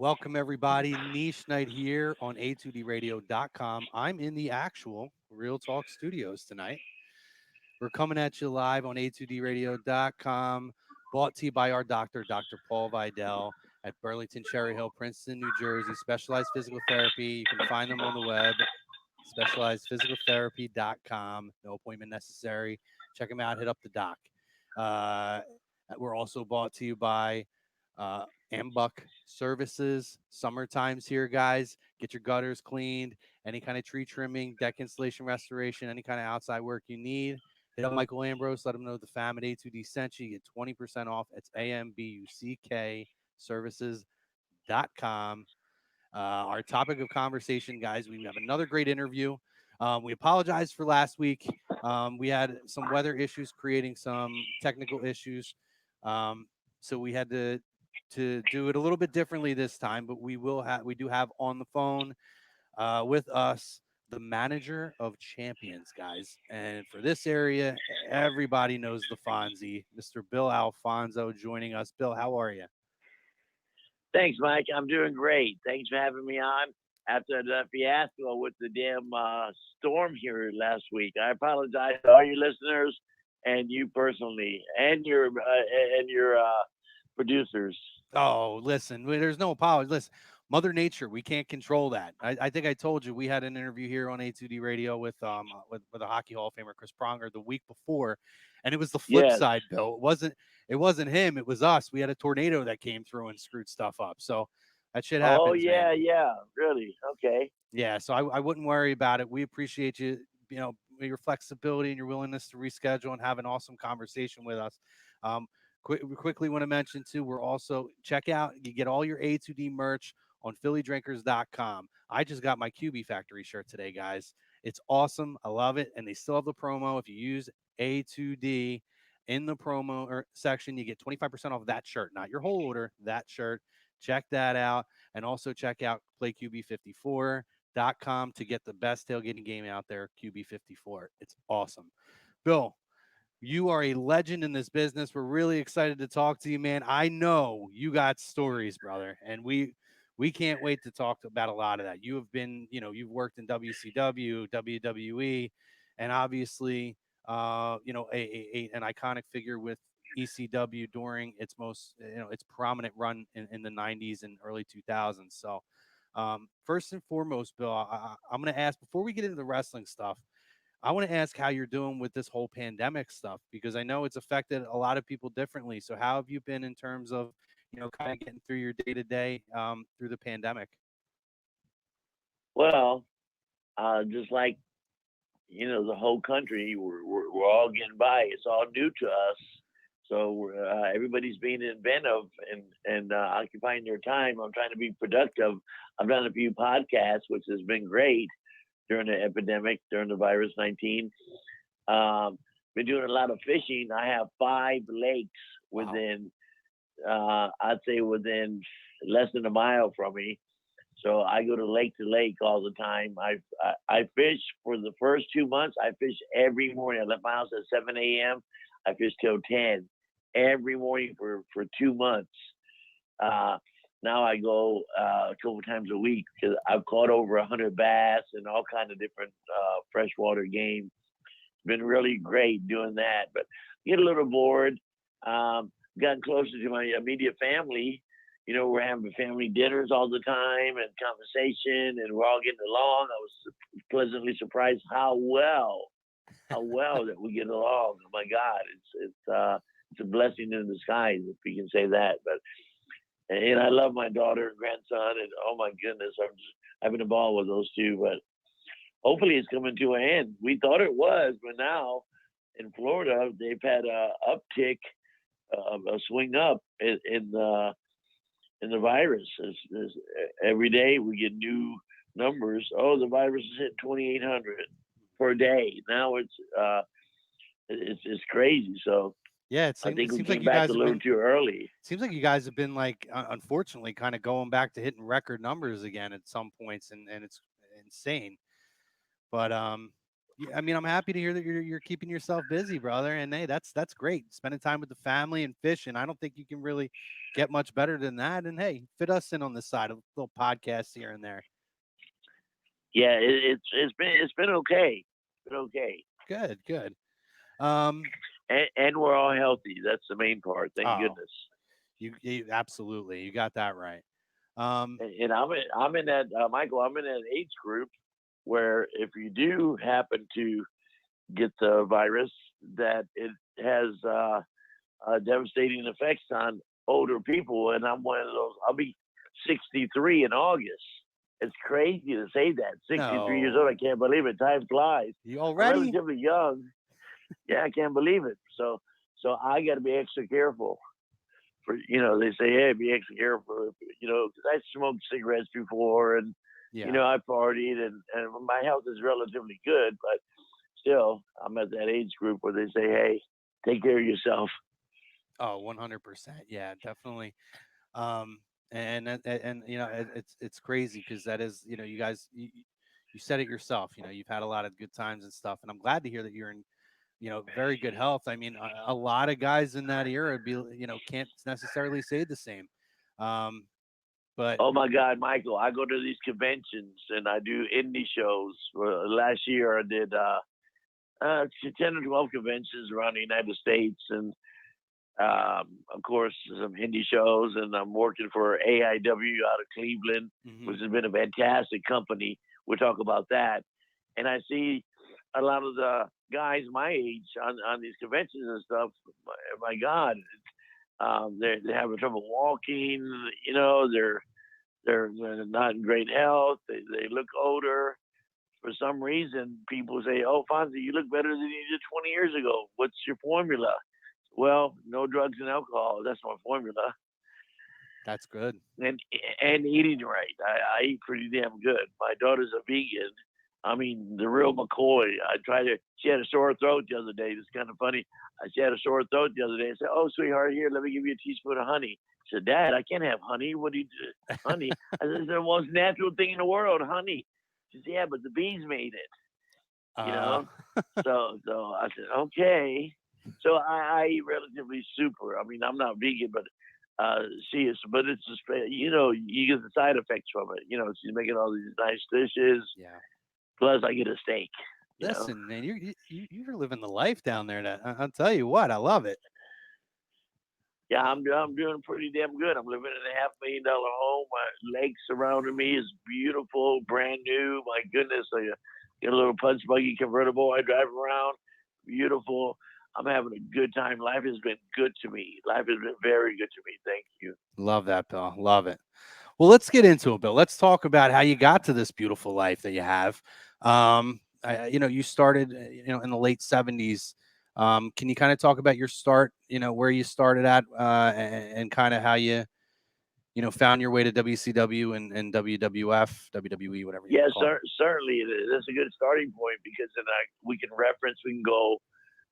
Welcome, everybody. Niche Night here on A2DRadio.com. I'm in the actual Real Talk studios tonight. We're coming at you live on A2DRadio.com, brought to you by our doctor, Dr. Paul Vidal at Burlington, Cherry Hill, Princeton, New Jersey. Specialized physical therapy. You can find them on the web, specializedphysicaltherapy.com. No appointment necessary. Check them out. Hit up the doc. Uh, we're also brought to you by uh, Ambuck Services. Summertime's here, guys. Get your gutters cleaned, any kind of tree trimming, deck installation restoration, any kind of outside work you need. Hit up Michael Ambrose. Let him know the fam at A2D sent you. You get 20% off. It's AMBUCK services.com. Our topic of conversation, guys, we have another great interview. We apologize for last week. We had some weather issues creating some technical issues. So we had to do it a little bit differently this time, but we do have on the phone with us the manager of champions, guys. And for this area, everybody knows the Fonzie, Mr. Bill Alfonso, joining us. Bill, how are you? Thanks, Mike. I'm doing great. Thanks for having me on after the fiasco with the damn storm here last week. I apologize to all your listeners and you personally, and your producers. Oh, listen, there's no apology. Listen, Mother Nature, we can't control that. I think I told you we had an interview here on A2D Radio with a Hockey Hall of Famer, Chris Pronger, the week before, and it was the flip Yes. side, Bill. It wasn't him, it was us. We had a tornado that came through and screwed stuff up. So that shit Oh happens, yeah, man. yeah. Really? Okay. Yeah, so I wouldn't worry about it. We appreciate you, your flexibility and your willingness to reschedule and have an awesome conversation with us. Um, quickly want to mention too, we're also check out, you get all your A2D merch on phillydrinkers.com. I just got my QB Factory shirt today, guys. It's awesome. I love it. And they still have the promo. If you use A2D in the promo section, you get 25% off that shirt, not your whole order, that shirt. Check that out. And also check out PlayQB54.com to get the best tailgating game out there, QB54. It's awesome. Bill, you are a legend in this business. We're really excited to talk to you, man. I know you got stories, brother, and we can't wait to talk about a lot of that. You have been, you've worked in WCW, WWE, and obviously, an iconic figure with ECW during its most, its prominent run in the 90s and early 2000s. So, first and foremost, Bill, I'm going to ask before we get into the wrestling stuff. I want to ask how you're doing with this whole pandemic stuff because I know it's affected a lot of people differently. So, how have you been in terms of, kind of getting through your day to day through the pandemic? Well, just like the whole country, we're all getting by. It's all new to us, so everybody's being inventive and occupying their time. I'm trying to be productive. I've done a few podcasts, which has been great during the epidemic, during the virus 19. Been doing a lot of fishing. I have 5 lakes within, I'd say within less than a mile from me. So I go to lake all the time. I fish for the first 2 months. I fish every morning. I left my house at 7 a.m. I fish till 10 every morning for 2 months. Now I go a couple times a week because I've caught over 100 bass and all kinds of different freshwater game. It's been really great doing that, but get a little bored. Gotten closer to my immediate family. We're having family dinners all the time and conversation, and we're all getting along. I was pleasantly surprised how well that we get along. Oh my God, it's a blessing in disguise if you can say that. And I love my daughter and grandson, and oh my goodness, I'm just having a ball with those two. But hopefully, it's coming to an end. We thought it was, but now in Florida, they've had a uptick, a swing up in the virus. Every day we get new numbers. Oh, the virus is hit 2,800 per day. Now it's crazy. So Yeah, I think it we seems like came you back guys a have little been. too early. Seems like you guys have been like, unfortunately, kind of going back to hitting record numbers again at some points, and it's insane. But I mean, I'm happy to hear that you're keeping yourself busy, brother. And hey, that's great. Spending time with the family and fishing. I don't think you can really get much better than that. And hey, fit us in on this side of little podcasts here and there. Yeah, it's been okay. It's been okay, Good, good. Um, and we're all healthy. That's the main part. Thank oh, goodness. you absolutely, you got that right. Um, And I'm in that Michael. I'm in that age group where if you do happen to get the virus, that it has devastating effects on older people. And I'm one of those. I'll be 63 in August. It's crazy to say that. 63 years old. I no, can't believe it. Time flies. you I'm already? relatively young. Yeah, I can't believe it. So I got to be extra careful. For they say, hey, be extra careful. Because I smoked cigarettes before, and Yeah. I partied, and my health is relatively good, but still, I'm at that age group where they say, hey, take care of yourself. Oh, 100%. Yeah, definitely. Um, and it's crazy because that is, you guys, you said it yourself. You've had a lot of good times and stuff, and I'm glad to hear that you're in, very good health. I mean, a lot of guys in that era can't necessarily say the same. Um, but Oh my God, Michael! I go to these conventions and I do indie shows. Last year, I did 10 or 12 conventions around the United States, and of course, some indie shows. And I'm working for AIW out of Cleveland, mhm, which has been a fantastic company. We'll talk about that. And I see a lot of the guys my age on these conventions and stuff. My God, they're having trouble walking. They're not in great health. They look older. For some reason, people say, "Oh, Fonsi, you look better than you did 20 years ago. What's your formula?" Well, no drugs and alcohol. That's my formula. that's good. And and eating right. I eat pretty damn good. My daughter's a vegan. I mean, the real McCoy. I tried to. She had a sore throat the other day. It's kind of funny. She had a sore throat the other day. I said, "Oh, sweetheart, here, let me give you a teaspoon of honey." She said, "Dad, I can't have honey. What do you do? Honey?" I said, "It's the most natural thing in the world, honey." She said, "Yeah, but the bees made it." You Uh, know. So I said, "Okay." So I eat relatively super. I mean, I'm not vegan, but she is. But it's just you get the side effects from it. She's making all these nice dishes. yeah. Plus, I get a steak. You know. Listen, man, you're living the life down there. I'll tell you what, I love it. Yeah, I'm doing pretty damn good. I'm living in a $500,000 home. My lake surrounding me is beautiful, brand new. My goodness, I get a little punch buggy convertible. I drive around, beautiful. I'm having a good time. Life has been good to me. Life has been very good to me. Thank you. Love that, Bill. Love it. Well, let's get into it, Bill. Let's talk about how you got to this beautiful life that you have. You started, in the late '70s. Can you kind of talk about your start? Where you started at, and kind of how you, found your way to WCW and WWF, WWE, whatever you want Yeah, to call it. certainly. That's a good starting point because then we can reference, we can go,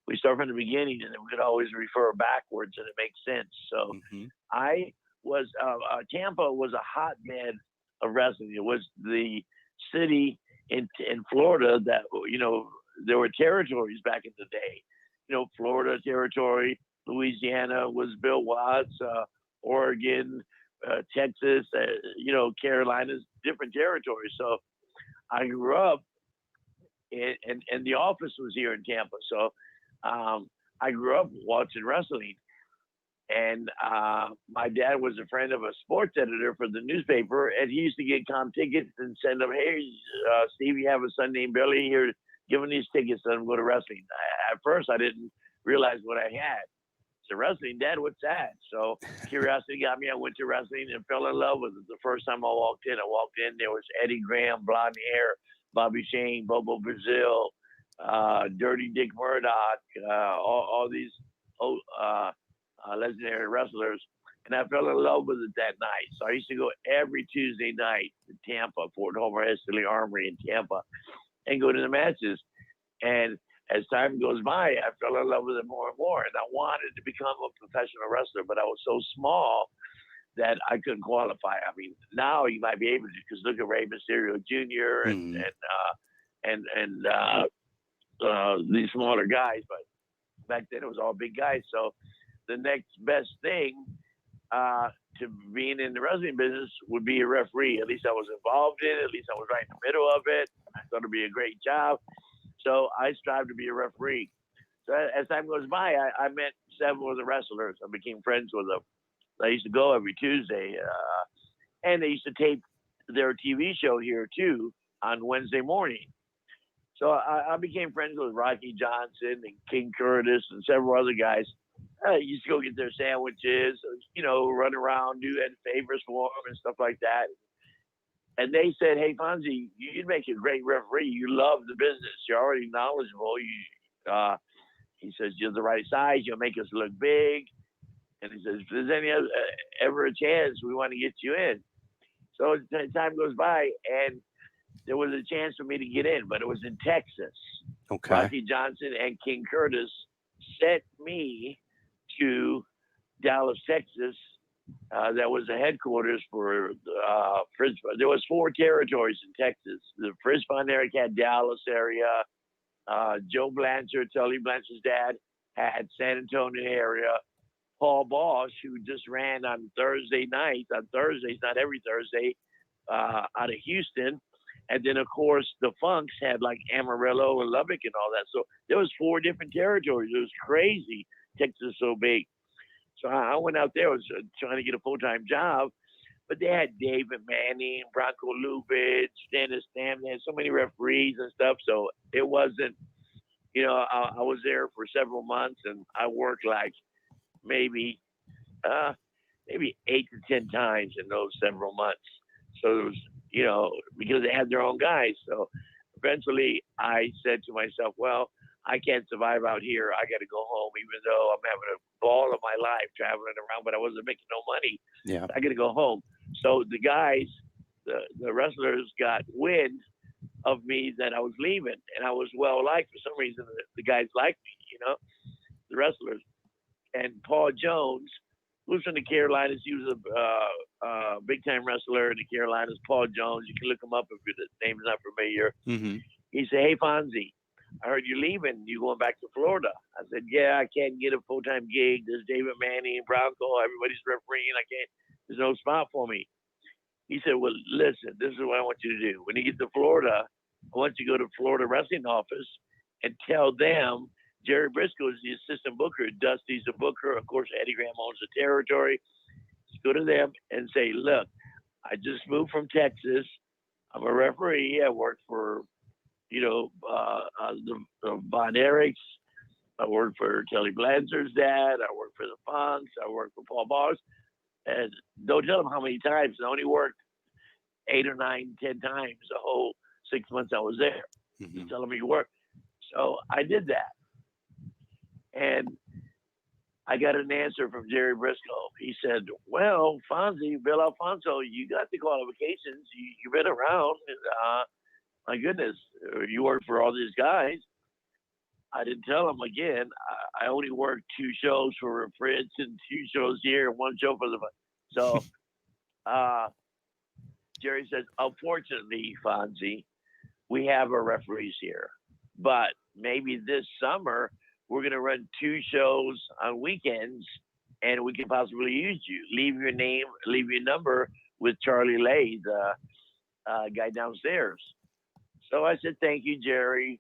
we start from the beginning and then we can always refer backwards and it makes sense. So Hmm. I was, Tampa was a hotbed of wrestling. It was the city in Florida that, there were territories back in the day. Florida territory, Louisiana was Bill Watts, Oregon, Texas, Carolinas, different territories. So I grew up, and the office was here in Tampa. So I grew up watching wrestling. And my dad was a friend of a sports editor for the newspaper, and he used to get comp tickets and send them. Hey, Steve, you have a son named Billy here. Give him these tickets. Let him go to wrestling. At first, I didn't realize what I had. So wrestling, Dad, what's that? So curiosity got me. I went to wrestling and fell in love with it. The first time I walked in, there was Eddie Graham, blonde hair, Bobby Shane, Bobo Brazil, Dirty Dick Murdoch, all these old, legendary wrestlers. And I fell in love with it that night. So I used to go every Tuesday night to Tampa, Fort Homer Estley Armory in Tampa, and go to the matches. And as time goes by, I fell in love with it more and more. And I wanted to become a professional wrestler, but I was so small that I couldn't qualify. I mean, now you might be able to, because look at Rey Mysterio Jr. Hmm. and these smaller guys, but back then it was all big guys. So the next best thing to being in the wrestling business would be a referee. At least I was involved in it. At least I was right in the middle of it. I thought it'd be a great job. So I strive to be a referee. So as time goes by, I met several of the wrestlers. I became friends with them. I used to go every Tuesday, and they used to tape their TV show here too on Wednesday morning. So I became friends with Rocky Johnson and King Curtis and several other guys. I used to go get their sandwiches, run around, do favors for them and stuff like that. And they said, "Hey, Fonsi, you'd make a great referee. You love the business. You're already knowledgeable. He says, you're the right size. You'll make us look big." And he says, "If there's any ever a chance, we want to get you in." So time goes by, and there was a chance for me to get in, but it was in Texas. Okay. Rocky Johnson and King Curtis sent me to Dallas, Texas. That was the headquarters for Frisbee. There was 4 territories in Texas. The Frisbee area had Dallas area. Joe Blanchard, Tully Blanchard's dad, had San Antonio area. Paul Bosch, who just ran on Thursdays, not every Thursday, out of Houston. And then, of course, the Funks had like Amarillo and Lubbock and all that. So there was 4 different territories. It was crazy. Texas is so big. So I went out there. I was trying to get a full-time job. But they had David Manning, Bronco Lubitsch, Dennis Stam. They had so many referees and stuff. So it wasn't, I was there for several months, and I worked like maybe 8 to 10 times in those several months. So it was, because they had their own guys. So eventually I said to myself, well, I can't survive out here. I got to go home, even though I'm having a ball of my life traveling around, but I wasn't making no money. Yeah. I got to go home. So the guys, the wrestlers got wind of me that I was leaving, and I was well liked for some reason. The guys liked me, the wrestlers. And Paul Jones, who's from the Carolinas, he was a big time wrestler in the Carolinas. Paul Jones, you can look him up if the name is not familiar. Mm-hmm. He said, "Hey, Fonsi, I heard you're leaving. You going back to Florida?" I said, "Yeah, I can't get a full-time gig. There's David Manning, Bronco, everybody's refereeing. I can't. There's no spot for me." He said, "Well, listen, this is what I want you to do. When you get to Florida, I want you to go to Florida wrestling office and tell them Jerry Briscoe is the assistant booker. Dusty's the booker. Of course, Eddie Graham owns the territory. Just go to them and say, look, I just moved from Texas. I'm a referee. I work for the Von Erichs. I work for Kelly Blanchard's dad. I work for the Funks. I work for Paul Bosch. And don't tell them how many times. I only worked 8 or 9, 10 times the whole 6 months I was there. Mm-hmm. Tell them you work." So I did that. And I got an answer from Jerry Briscoe. He said, "Well, Fonsi, Bill Alfonso, you got the qualifications. You've been around. My goodness, you work for all these guys." I didn't tell him again. I only worked 2 shows for Fritz and 2 shows here and 1 show for the. So Jerry says, "Unfortunately, Fonsi, we have our referees here, but maybe this summer we're going to run 2 shows on weekends, and we can possibly use you. Leave your name, leave your number with Charlie Lay, the guy downstairs." So I said, "Thank you, Jerry."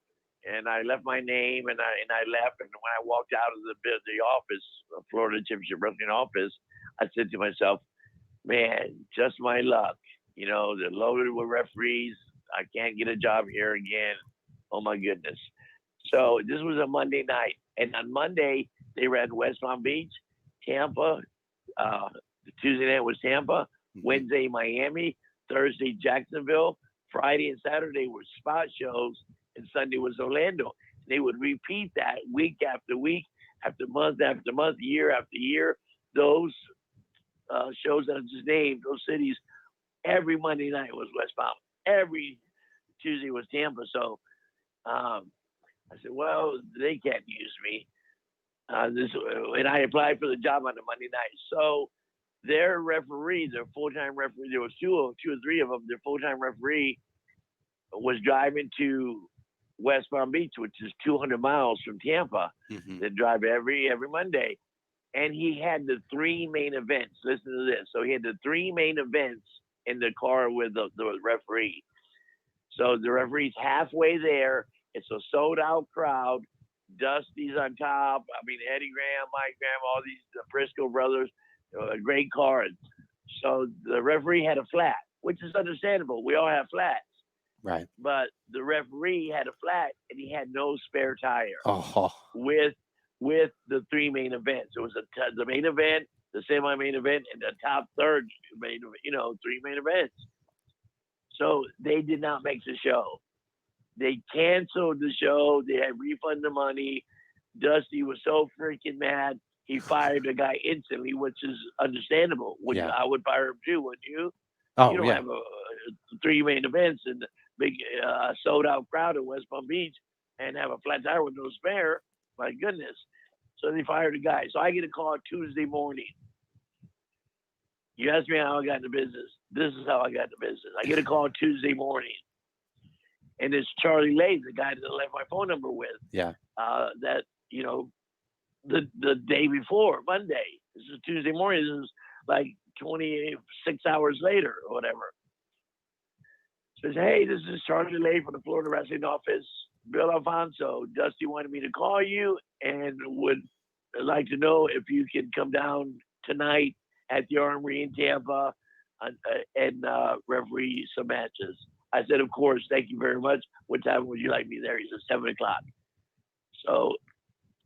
And I left my name, and I left. And when I walked out of the office, the Florida Championship Wrestling office, I said to myself, "Man, just my luck. They're loaded with referees. I can't get a job here again. Oh my goodness." So this was a Monday night, and on Monday they ran West Palm Beach, Tampa. The Tuesday night was Tampa. Wednesday Miami, Thursday Jacksonville, Friday and Saturday were spot shows, and Sunday was Orlando. They would repeat that week after week, after month, year after year. Those shows that I just named, those cities, every Monday night was West Palm. Every Tuesday was Tampa. So I said, well, they can't use me. And I applied for the job on the Monday night. So their referee, their full-time referee, there was two or three of them, their full-time referee was driving to West Palm Beach, which is 200 miles from Tampa. Mm-hmm. They drive every Monday, and he had the three main events. Listen to this. So he had the three main events in the car with the referee. So the referee's halfway there. It's a sold out crowd. Dusty's on top. I mean, Eddie Graham, Mike Graham, all these Briscoe brothers, great cards. So the referee had a flat, which is understandable. We all have flats. Right. But the referee had a flat, and he had no spare tire Oh. with the three main events. It was the main event, the semi-main event, and the top third main, three main events. So they did not make the show. They canceled the show. They had refunded the money. Dusty was so freaking mad. He fired the guy instantly, which is understandable. Yeah. I would fire him too, wouldn't you? Oh, You don't yeah. have three main events and big sold out crowd in West Palm Beach and have a flat tire with no spare. My goodness. So they fired the guy. So I get a call Tuesday morning. You asked me how I got into business. This is how I got into business. I get a call Tuesday morning. And it's Charlie Lay, the guy that I left my phone number with. Yeah. That, the day before, Monday. This is Tuesday morning. This is like 26 hours later or whatever. Says, hey, this is Charlie Lay from the Florida Wrestling Office. Bill Alfonso, Dusty wanted me to call you and would like to know if you can come down tonight at the Armory in Tampa and referee some matches. I said, of course, thank you very much. What time would you like me there? He said, 7 o'clock. So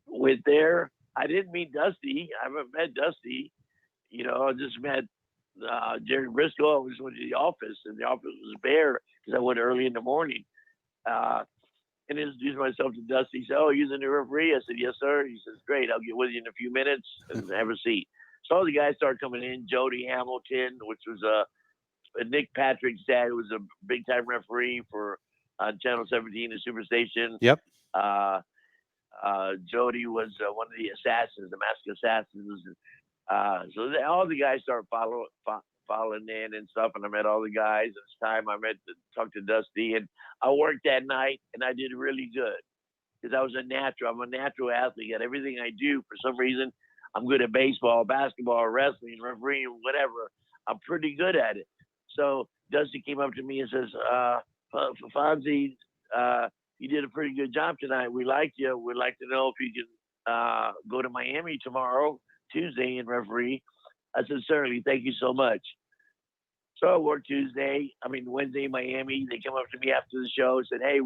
went there. I didn't meet Dusty. I haven't met Dusty. I just met Jerry Briscoe. I was went to the office, and the office was bare because I went early in the morning. And introduced myself to Dusty. He said, oh, you're the new referee? I said, yes, sir. He says, great. I'll get with you in a few minutes and have a seat. So all the guys started coming in. Jody Hamilton, which was Nick Patrick's dad, who was a big-time referee for Channel 17, the Superstation. Yep. Jody was one of the assassins, the masked assassins. So all the guys started following in and stuff, and I met all the guys. It's time I talked to Dusty, and I worked that night, and I did really good because I was a natural. I'm a natural athlete. At everything I do, for some reason, I'm good at baseball, basketball, wrestling, refereeing, whatever. I'm pretty good at it. So Dusty came up to me and says, Fonsi, you did a pretty good job tonight. We like you. We'd like to know if you can go to Miami tomorrow, Tuesday, and referee. I said, certainly. Thank you so much. So I worked Wednesday in Miami. They come up to me after the show and said, hey,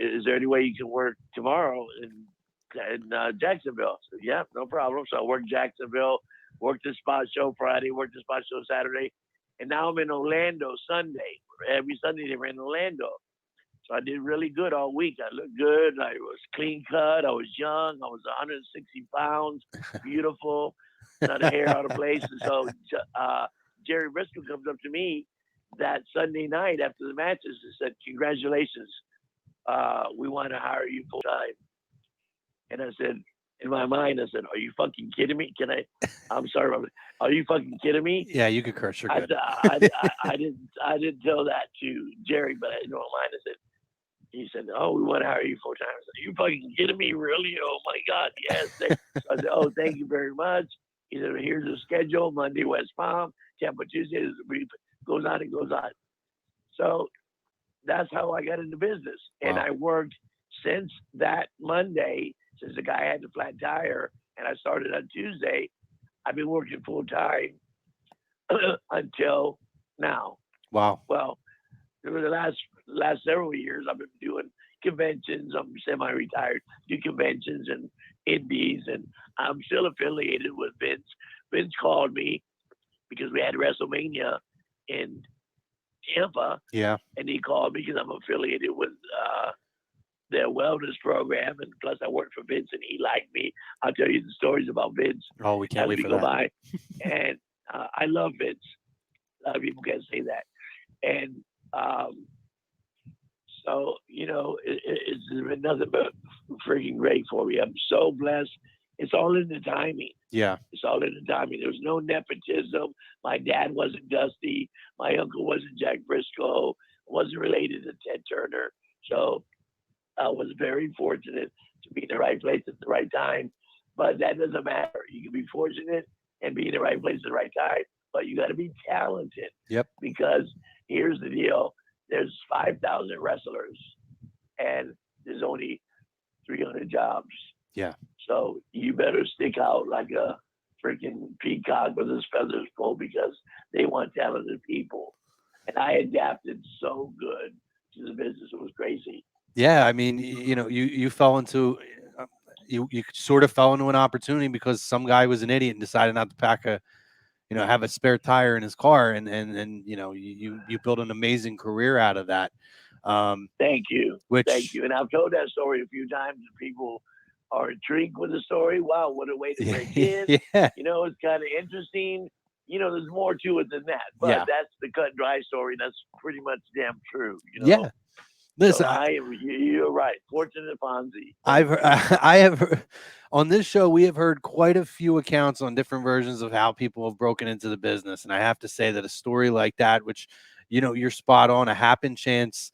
is there any way you can work tomorrow in Jacksonville? I said, yeah, no problem. So I worked Jacksonville, worked the spot show Friday, worked the spot show Saturday. And now I'm in Orlando Sunday. Every Sunday they were in Orlando. So I did really good all week. I looked good. I was clean cut. I was young. I was 160 pounds, beautiful, not a hair out of place. And so Jerry Briscoe comes up to me that Sunday night after the matches and said, congratulations. We want to hire you full time. And I said, in my mind, I said, are you fucking kidding me? I'm sorry. Are you fucking kidding me? Yeah, you could curse. You're good. I didn't tell that to Jerry, but I don't mind. He said, oh, we want to hire you full time. I said, are you fucking kidding me? Really? Oh my God. Yes. I said, oh, thank you very much. He said, here's the schedule. Monday, West Palm, Tampa, Tuesday. Goes on and goes on. So that's how I got into business. And I worked since that Monday, since the guy had the flat tire, and I started on Tuesday. I've been working full time until now. Wow. Well, over the last several years, I've been doing conventions. I'm semi-retired, do conventions and indies, and I'm still affiliated with Vince. Vince called me because we had WrestleMania in Tampa. Yeah. And he called me because I'm affiliated with their wellness program, and plus I work for Vince, and he liked me. I'll tell you the stories about Vince. Oh, we can't wait for that. By. And I love Vince. A lot of people can't say that. And so, it's been nothing but freaking great for me. I'm so blessed. It's all in the timing. Yeah. It's all in the timing. There was no nepotism. My dad wasn't Dusty. My uncle wasn't Jack Briscoe. Wasn't related to Ted Turner. So I was very fortunate to be in the right place at the right time. But that doesn't matter. You can be fortunate and be in the right place at the right time, but you got to be talented Yep. because here's the deal: there's 5,000 wrestlers, and there's only 300 jobs. Yeah. So you better stick out like a freaking peacock with his feathers full because they want talented people. And I adapted so good to the business; it was crazy. Yeah, I mean, you fell into you sort of fell into an opportunity because some guy was an idiot and decided not to pack a have a spare tire in his car, and you built an amazing career out of that. Um, Thank you. Thank which you. And I've told that story a few times and people are intrigued with the story. Wow, what a way to break in. yeah, It's kind of interesting. There's more to it than that, but yeah, that's the cut and dry story. That's pretty much damn true. yeah. So Listen, you're right. Fortunate Fonzie. I've Thank heard, you. I have on this show we have heard quite a few accounts on different versions of how people have broken into the business, and I have to say that a story like that, which you're spot on, a happen chance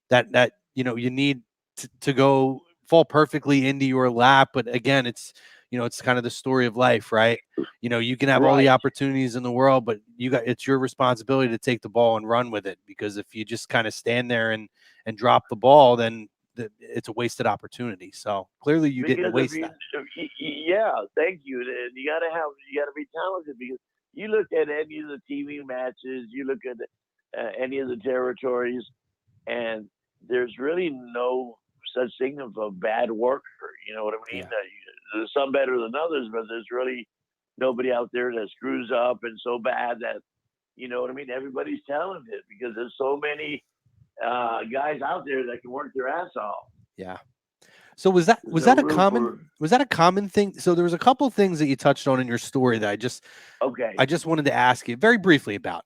that you need to go fall perfectly into your lap, but again, it's kind of the story of life, right? You can have all the Right. opportunities in the world, but it's your responsibility to take the ball and run with it, because if you just kind of stand there and drop the ball, then it's a wasted opportunity. So clearly you didn't Because if waste you, that. yeah, thank you. And you gotta be talented because you look at any of the TV matches, you look at any of the territories, and there's really no such thing of a bad worker. You know what I mean? Yeah. There's some better than others, but there's really nobody out there that screws up and so bad that you know what I mean. Everybody's talented because there's so many guys out there that can work their ass off. Yeah. So was that There's was no that a room common for was that a common thing? So there was a couple things that you touched on in your story that I okay, just wanted to ask you very briefly about.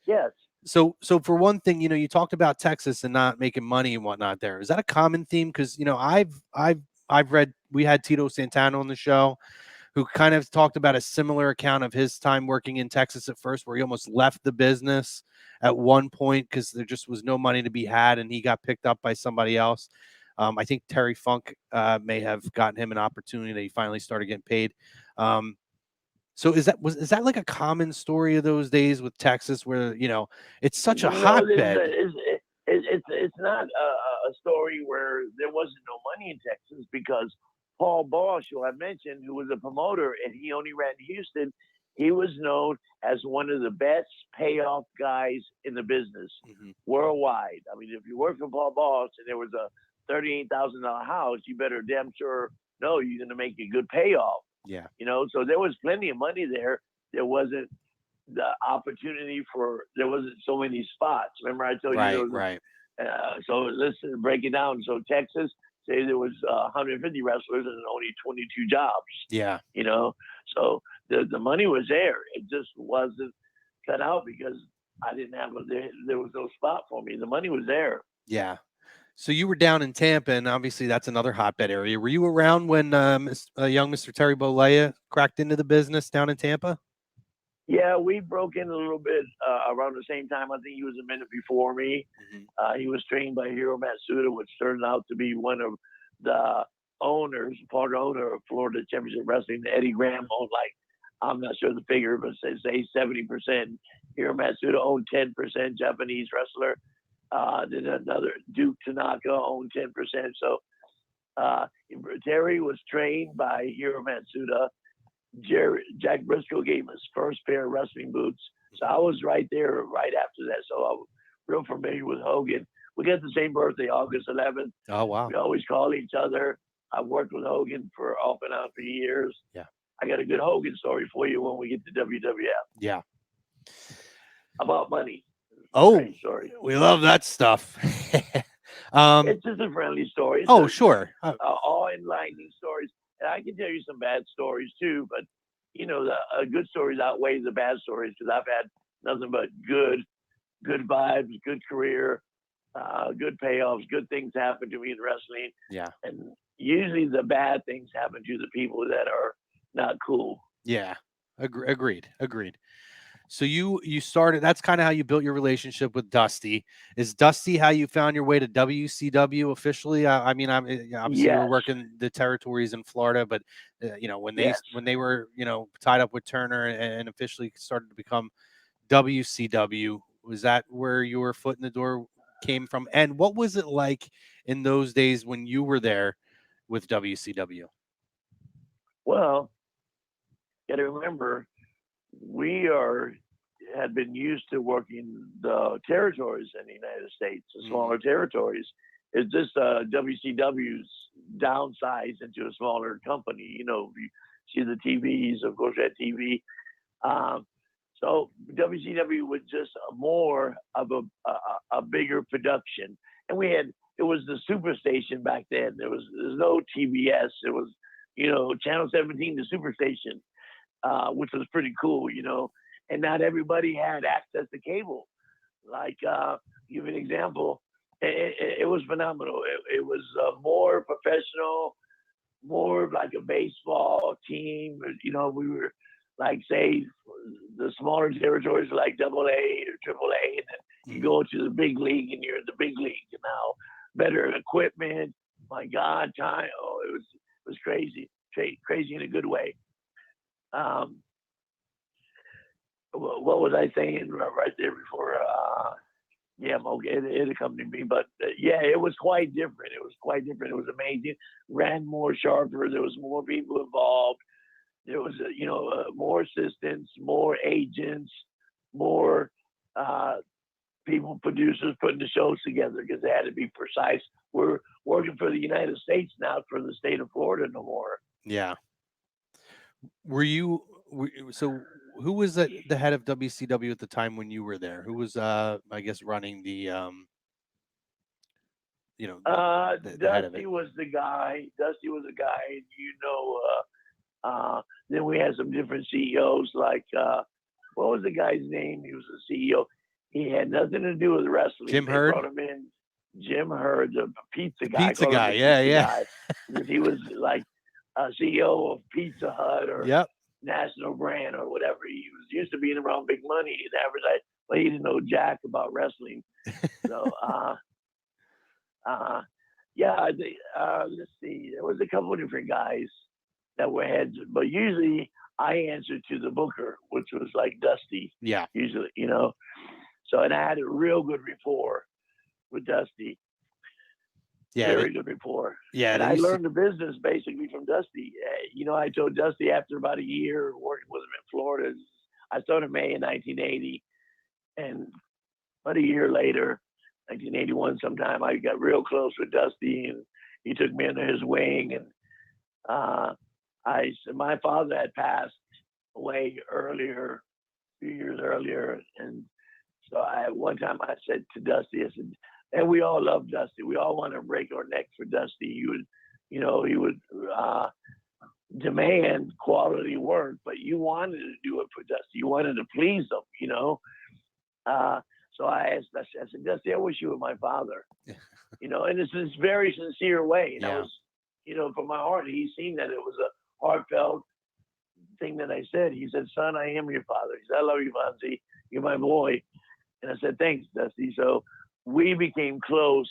yes. So for one thing, you talked about Texas and not making money and whatnot there. Is that a common theme? Because I've read, we had Tito Santana on the show, who kind of talked about a similar account of his time working in Texas at first, where he almost left the business at one point because there just was no money to be had, and he got picked up by somebody else. I think Terry Funk may have gotten him an opportunity that he finally started getting paid. Um, so is that like a common story of those days with Texas, where it's such a No, hotbed? it's not a story where there wasn't no money in Texas because Paul Bosch, who I mentioned, who was a promoter and he only ran Houston, he was known as one of the best payoff guys in the business Hmm. worldwide. I mean, if you work for Paul Bosch and there was a $38,000 house, you better damn sure know you're going to make a good payoff. Yeah. So there was plenty of money there. There wasn't the opportunity for there wasn't so many spots. Remember, I told you there Right. was Right. so let's break it down. So Texas, say there was 150 wrestlers and only 22 jobs. Yeah. You know, so the money was there. It just wasn't cut out because I didn't have there was no spot for me. The money was there. Yeah. So you were down in Tampa, and obviously that's another hotbed area. Were you around when young Mr. Terry Bollea cracked into the business down in Tampa? Yeah, we broke in a little bit around the same time. I think he was a minute before me. Hmm. He was trained by Hiro Matsuda, which turned out to be one of the owners, part owner of Florida Championship Wrestling. Eddie Graham owned like, I'm not sure the figure, but say 70%. Hiro Matsuda owned 10%, Japanese wrestler. Then another Duke Tanaka owned 10%. So uh, Terry was trained by Hiro Matsuda. Jack Briscoe gave him his first pair of wrestling boots. So I was right there right after that. So I was real familiar with Hogan. We got the same birthday, August 11th. Oh wow. We always call each other. I've worked with Hogan for off and on for years. Yeah. I got a good Hogan story for you when we get to WWF Yeah. about money. Oh, Great story. we love that stuff. um. It's just a friendly story. It's Oh, a sure. awe-enlightening stories, and I can tell you some bad stories too. But the good stories outweigh the bad stories because I've had nothing but good vibes, good career, good payoffs, good things happen to me in wrestling, Yeah. and usually the bad things happen to the people that are not cool. Yeah. Agreed. Agreed. So you started. That's kind of how you built your relationship with Dusty. Is Dusty how you found your way to WCW officially? I mean, obviously you were Yes, working the territories in Florida, but yes. when they were tied up with Turner and officially started to become WCW, was that where your foot in the door came from? And what was it like in those days when you were there with WCW? Well, got to remember, we are had been used to working the territories in the United States, the Mm, smaller territories. It's just WCW's downsized into a smaller company. You see the TVs, of course, at TV. Um, so WCW was just more of a bigger production, and it was the Superstation back then. There's no TBS. It was Channel 17, the Superstation, which was pretty cool. And not everybody had access to cable. Like, give an example, it was phenomenal. It was more professional, more like a baseball team. We were like, say, the smaller territories were like Double A or Triple A, and then you mm. go to the big league, and you're in the big league. And now, better equipment. My God, time! Oh, it was crazy, crazy in a good way. Um, what was I saying right there before? Yeah, okay, it accompanied me, but yeah, it was quite different. It was quite different. It was amazing. Ran more sharper. There was more people involved. There was, more assistants, more agents, more uh, people, producers putting the shows together because they had to be precise. We're working for the United States now, for the state of Florida no more. Yeah. Were you so who was the head of WCW at the time when you were there? Who was I guess running the you know the the head of it? Dusty was the guy. Dusty was the guy, and then we had some different CEOs. Like, what was the guy's name? He was the CEO. He had nothing to do with wrestling. Jim They brought Hurd? him in, Jim Hurd, the pizza The guy. I pizza call him guy. the Yeah, pizza yeah. guy because he was like a CEO of Pizza Hut or Yep. National Brand or whatever. He was used to being around big money and advertising, but he didn't know jack about wrestling. So, uh, yeah, let's see. There was a couple of different guys that were heads, but usually I answered to the booker, which was like Dusty. Yeah. Usually. So, and I had a real good rapport with Dusty, Yeah, very good rapport. yeah, And they I used to. learned the business basically from Dusty. I told Dusty after about a year working with him in Florida, I started in May in 1980, and about a year later, 1981 sometime, I got real close with Dusty, and he took me under his wing. And uh, my father had passed away earlier, a few years earlier, and so one time I said to Dusty, I said, and we all love Dusty. We all want to break our necks for Dusty. He would uh, demand quality work, but you wanted to do it for Dusty. You wanted to please him. Uh, so I said, Dusty, I wish you were my father. And it's this very sincere way. And I Yeah. was, from my heart, he's seen that it was a heartfelt thing that I said. He said, son, I am your father. He said, I love you, Fonsi. You're my boy. And I said, thanks, Dusty. So we became close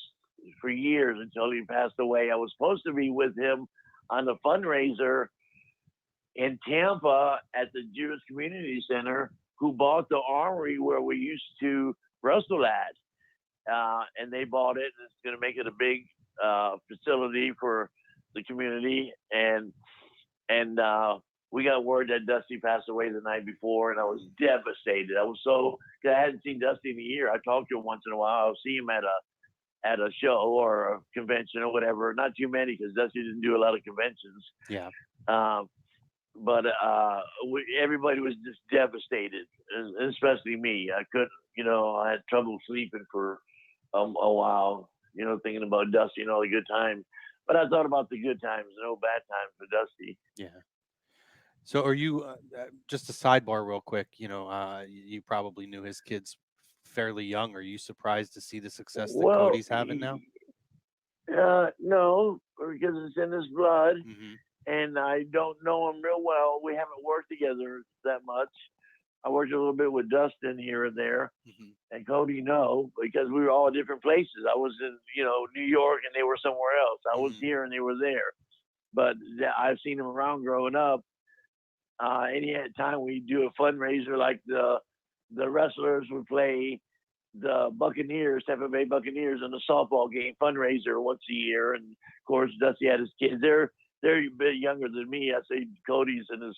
for years until he passed away. I was supposed to be with him on the fundraiser in Tampa at the Jewish Community Center, who bought the armory where we used to wrestle at. And they bought it, and it's going to make it a big facility for the community. And we got word that Dusty passed away the night before, and I was devastated. I was because I hadn't seen Dusty in a year. I talked to him once in a while. I'll see him at a show or a convention or whatever. Not too many because Dusty didn't do a lot of conventions. Yeah. Um, but everybody was just devastated, especially me. I couldn't, I had trouble sleeping for a while, thinking about Dusty and all the good times. But I thought about the good times, no bad times for Dusty. Yeah. So are you just a sidebar real quick, you probably knew his kids fairly young. Are you surprised to see the success that Well, Cody's having now? no, because it's in his blood, Mhm. and I don't know him real well. We haven't worked together that much, I worked a little bit with Dustin here and there, Hmm. and Cody, no, because we were all different places. I was in, New York, and they were somewhere else. I was Hmm. here, and they were there. But I've seen them around growing up. Any time we do a fundraiser, like the wrestlers would play the Buccaneers, Tampa Bay Buccaneers, in a softball game fundraiser once a year, and of course Dusty had his kids. They're a bit younger than me. I say Cody's in his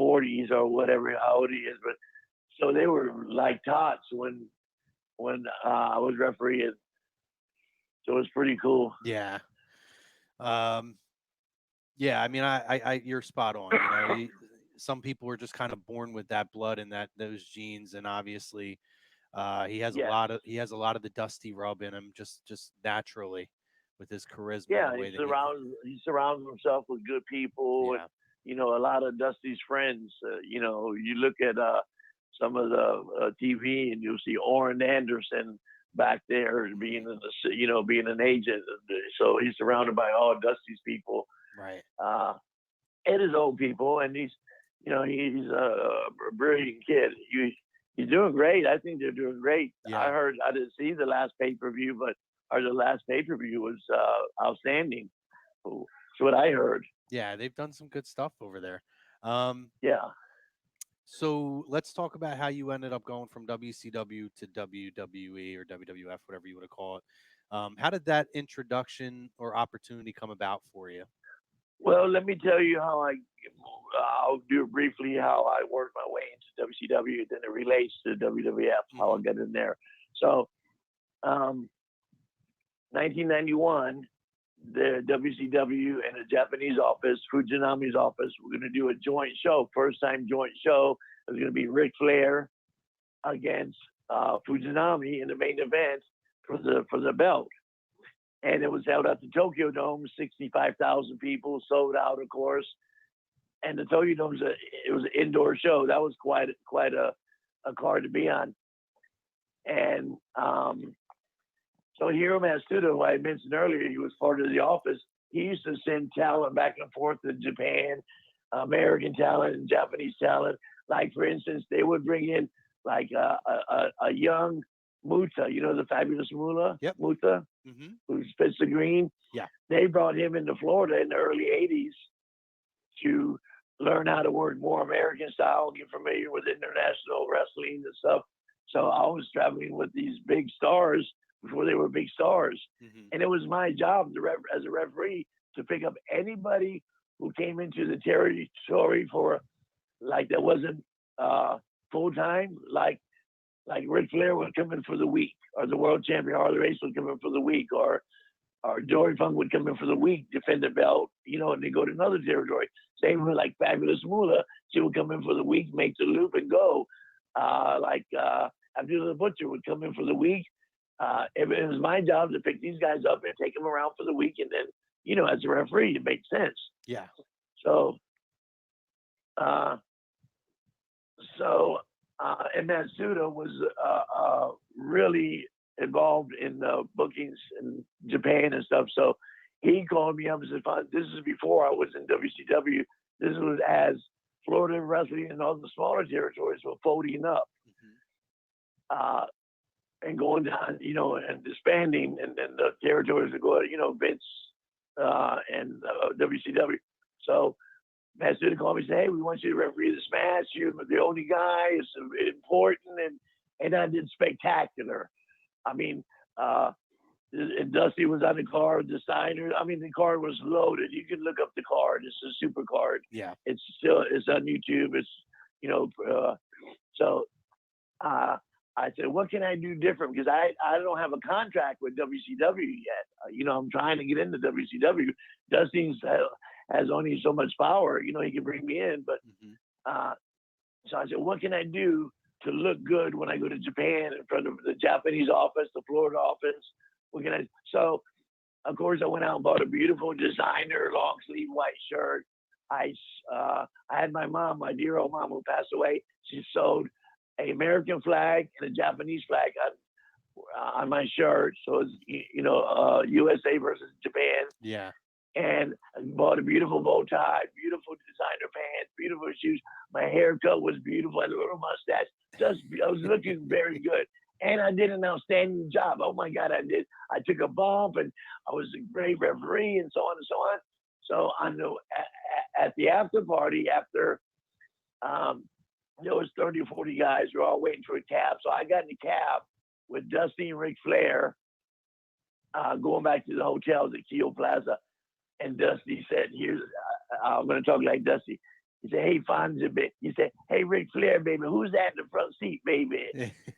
40s or whatever how old he is, but so they were like tots when I was refereeing. So it was pretty cool. Yeah. Um, yeah. I mean, you're spot on. You know, some people are just kind of born with that blood and those genes, and obviously, Yeah, he has a lot of the Dusty rub in him, just naturally, with his charisma and yeah. the way that He surrounds himself with good people, and yeah. a lot of Dusty's friends. You look at some of the TV, and you'll see Orrin Anderson back there being Mhm. being an agent. So he's surrounded by all Dusty's people, Right. uh, and his old people, and he's a brilliant kid. He's doing great. I think they're doing great. Yeah. I didn't see the last pay per view, but the last pay per view was outstanding. That's what I heard. Yeah. They've done some good stuff over there. Um, Yeah. so let's talk about how you ended up going from WCW to WWE or WWF, whatever you want to call it. How did that introduction or opportunity come about for you? Well, let me tell you how I'll do it briefly how I worked my way into WCW, then it relates to WWF, how I Hmm. got in there. So, um, 1991, the WCW and the Japanese office, Fujinami's office, we're going to do a joint show, first time joint show. It was going to be Ric Flair against Fujinami in the main event for the belt. And it was held at the Tokyo Dome, 65,000 people, sold out, of course. And the Tokyo Dome it was an indoor show. That was quite a card to be on. And so Hiro Matsuda, who I mentioned earlier, he was part of the office. He used to send talent back and forth to Japan, American talent and Japanese talent. Like for instance, they would bring in like a young Muta, the fabulous Yep. Muta, Hmm. who spits the green. Yeah. They brought him into Florida in the early '80s to learn how to work more American style, get familiar with international wrestling and stuff. So I was traveling with these big stars before they were big stars. Hmm. And it was my job as a referee to pick up anybody who came into the territory for like that wasn't full time, like Ric Flair would come in for the week, or the world champion Harley Race would come in for the week, or Dory Funk would come in for the week, defend the belt, and they go to another territory. Same with like Fabulous Moolah, she would come in for the week, make the loop, and go. Abdullah the Butcher would come in for the week. It was my job to pick these guys up and take them around for the week, and then, as a referee, it makes sense. Yeah. So, uh, and Matsuda was really involved in the bookings in Japan and stuff. So he called me up and said, "This is before I was in WCW. This was as Florida wrestling and all the smaller territories were folding up Hmm. uh, and going down, and disbanding, and then the territories would go, Vince and WCW. So Matsuda called me and said, "Hey, we want you to referee this match. You're the only guy. It's important." And I did spectacular. I mean, and Dusty was on the card, the signer. I mean, the card was loaded. You can look up the card. It's a super card. Yeah. It's on YouTube. It's, so I said, what can I do different? Because I don't have a contract with WCW yet. I'm trying to get into WCW. Dusty has only so much power. He can bring me in. But Hmm. so I said, what can I do to look good when I go to Japan in front of the Japanese office, the Florida office? What can I? So, of course, I went out and bought a beautiful designer long sleeve white shirt. I had my mom, my dear old mom who passed away. She sewed an American flag and a Japanese flag on my shirt. So it's USA versus Japan. Yeah. and I bought a beautiful bow tie, beautiful designer pants, beautiful shoes. My haircut was beautiful. I had a little mustache. Just I was looking very good, and I did an outstanding job. Oh my God, I did. I took a bump, and I was a great referee, and so on and so on. So I know at the after party, after there was 30 or 40 guys who were all waiting for a cab. So I got in the cab with Dusty and Ric Flair, going back to the hotels at Keo Plaza. And Dusty said, "Here's, I'm going to talk like Dusty." He said, "Hey, Fonsi, baby." He said, "Hey, Ric Flair, baby, who's that in the front seat, baby?"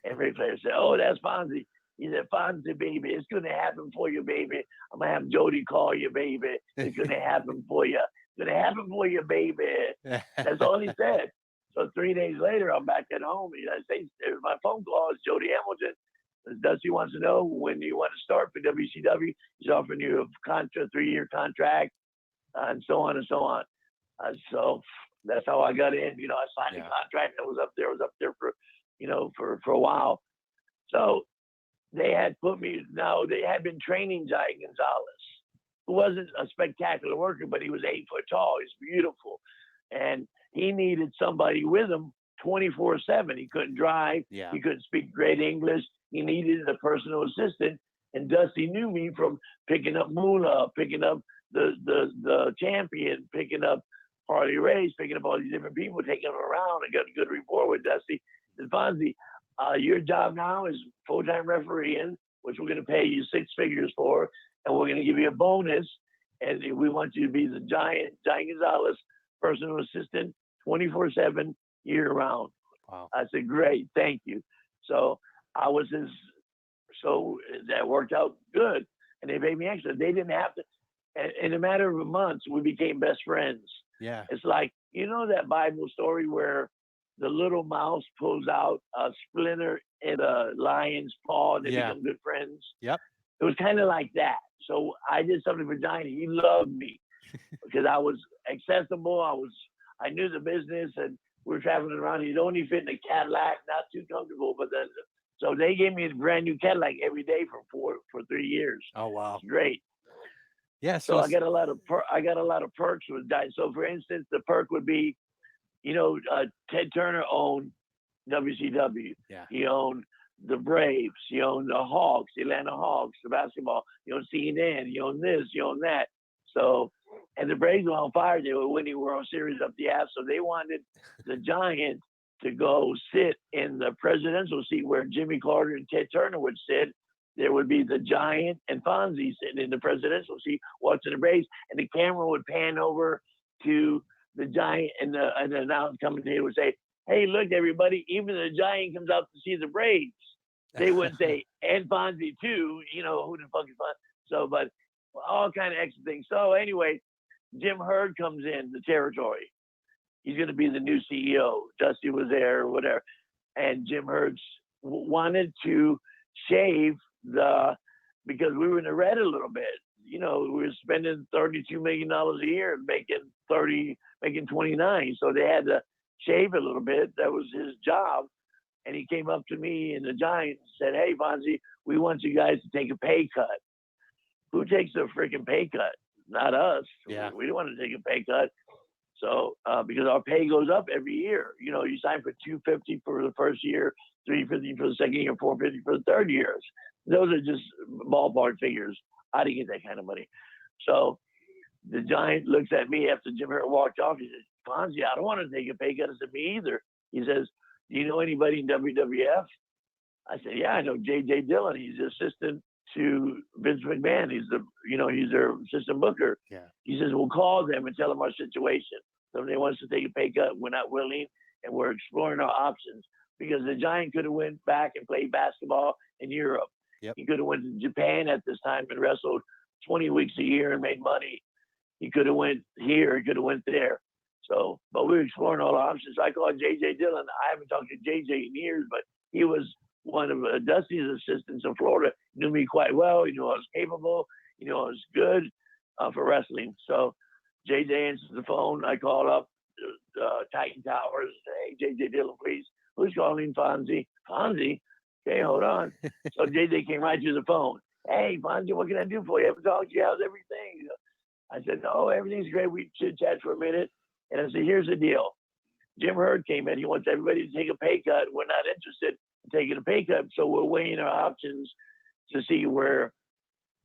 And Ric Flair said, "Oh, that's Fonsi." He said, "Fonsi, baby, it's going to happen for you, baby. I'm going to have Jody call you, baby. It's going to happen for you. It's going to happen for you, baby." That's all he said. So 3 days later, I'm back at home. I say, my phone call is Jody Hamilton. Dusty wants to know when you want to start for WCW. He's offering you a 3-year contract, and so on and so on. So that's how I got in. I signed the contract. I was up there for, for a while. So they had put me. Now they had been training Giant Gonzalez, who wasn't a spectacular worker, but he was 8 foot tall. He's beautiful, and he needed somebody with him 24/7. He couldn't drive. Yeah. He couldn't speak great English. He needed a personal assistant. And Dusty knew me from picking up Beaulah, picking up the champion, picking up Harley Race, picking up all these different people, taking them around. I got a good rapport with Dusty. And Fonsi, your job now is full-time refereeing, which we're going to pay you 6 figures for, and we're going to give you a bonus. And we want you to be the Giant Gonzalez personal assistant 24/7 year-round. Wow. I said, "Great, thank you." So I was so that worked out good, and they paid me extra. They didn't have to. And in a matter of months, we became best friends. Yeah. It's like, that Bible story where the little mouse pulls out a splinter in a lion's paw and they become good friends. Yep. It was kind of like that. So I did something for Giant. He loved me because I was accessible. I knew the business, and we were traveling around. He'd only fit in a Cadillac, not too comfortable, but then. So they gave me a brand new Cadillac every day for 3 years. Oh wow. It's great. Yeah. So I got a lot of perks with that. So for instance, the perk would be, Ted Turner owned WCW. Yeah. He owned the Braves. He owned the Hawks, the Atlanta Hawks, the basketball. He owned CNN. He owned this. He owned that. So, and the Braves were on fire. They were winning World Series up the ass. So they wanted the Giants to go sit in the presidential seat where Jimmy Carter and Ted Turner would sit. There would be the Giant and Fonsi sitting in the presidential seat watching the Braves, and the camera would pan over to the Giant, and the announcement commentator would say, "Hey, look, everybody, even the Giant comes out to see the Braves." They wouldn't say, "And Fonsi too," who the fuck is Fonsi? So, but all kind of extra things. So anyway, Jim Herd comes in the territory. He's going to be the new CEO. Dusty was there or whatever. And Jim Hurd wanted to shave because we were in the red a little bit. We were spending $32 million a year and making 29. So they had to shave a little bit. That was his job. And he came up to me and the Giants and said, "Hey, Fonsi, we want you guys to take a pay cut." Who takes a freaking pay cut? Not us. Yeah. We don't want to take a pay cut. So, because our pay goes up every year, you sign for $250 for the first year, $350 for the second year, $450 for the third year. Those are just ballpark figures. I didn't get that kind of money. So the Giant looks at me after Jim Hurt walked off. He says, "Fonsi, I don't want to take a pay cut." I said, "Me either." He says, "Do you know anybody in WWF?" I said, "Yeah, I know J.J. Dillon. He's the assistant to Vince McMahon. He's he's their assistant booker." Yeah. He says, "We'll call them and tell them our situation. Somebody wants to take a pay cut. We're not willing, and we're exploring our options." Because the Giant could have went back and played basketball in Europe. Yep. He could have went to Japan at this time and wrestled 20 weeks a year and made money. He could have went here. He could have went there. So, but we were exploring all the options. So I called J.J. Dillon. I haven't talked to J.J. in years, but he was one of Dusty's assistants in Florida. He knew me quite well. He knew I was capable. He knew I was good for wrestling. So J.J. answers the phone. I called up Titan Towers. "Hey, J.J. Dillon, please. Who's calling?" "Fonsi." "Fonsi? Okay, hold on." So J.J. came right to the phone. "Hey, Fonsi, what can I do for you? I haven't talked to you. How's everything?" I said, "Oh, everything's great." We chit chat for a minute, and I said, "Here's the deal. Jim Herd came in. He wants everybody to take a pay cut. We're not interested in taking a pay cut, so we're weighing our options to see where,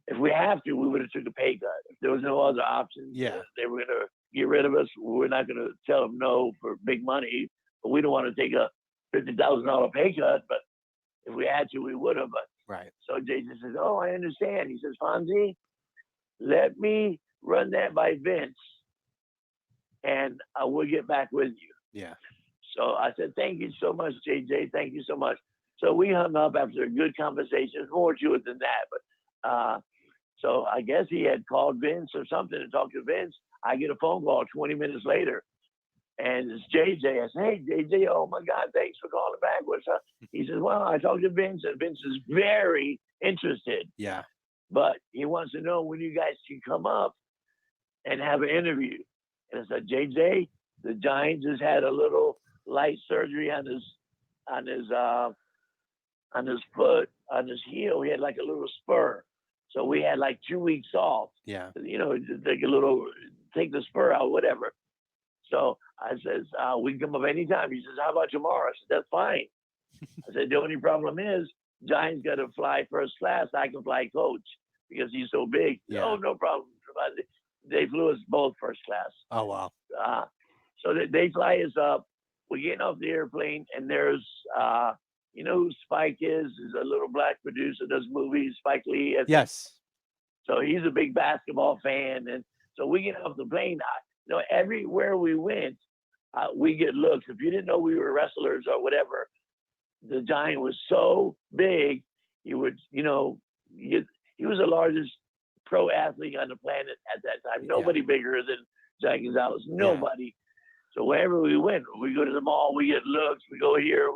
if we have to, we would have took a pay cut. If there was no other options, they were going to get rid of us. We're not going to tell them no for big money, but we don't want to take a $50,000 pay cut. But if we had to, we would have." But Right. so Jason says, "Oh, I understand." He says, "Fonzie, let me run that by Vince, and I will get back with you." Yeah. So I said, "Thank you so much, JJ. Thank you so much." So we hung up after a good conversation. There's more to it than that, but so I guess he had called Vince or something to talk to Vince. I get a phone call 20 minutes later, and it's JJ. I said, "Hey, JJ, oh my God, thanks for calling back. What's up?" He says, "Well, I talked to Vince, and Vince is very interested. Yeah. But he wants to know when you guys can come up and have an interview." And I said, "JJ, the Giants just had a little light surgery on his foot, on his heel. He had like a little spur. So we had like 2 weeks off. Yeah. You know, take the spur out, whatever." So I says, "We can come up anytime." He says, "How about tomorrow?" I said, "That's fine." I said, "The only problem is Giants got to fly first class. I can fly coach because he's so big." Yeah. "Oh, no problem." They flew us both first class. Oh, wow. So they fly us up. We're getting off the airplane, and there's, you know who Spike is? He's a little black producer, does movies, Spike Lee. Yes. So he's a big basketball fan. And so we get off the plane. You know, everywhere we went, we get looks. If you didn't know we were wrestlers or whatever, the Giant was so big, he would, you know, he was the largest pro athlete on the planet at that time. Nobody bigger than Giant Gonzalez. Nobody. Yeah. So wherever we went, we go to the mall, we get looks, we go here,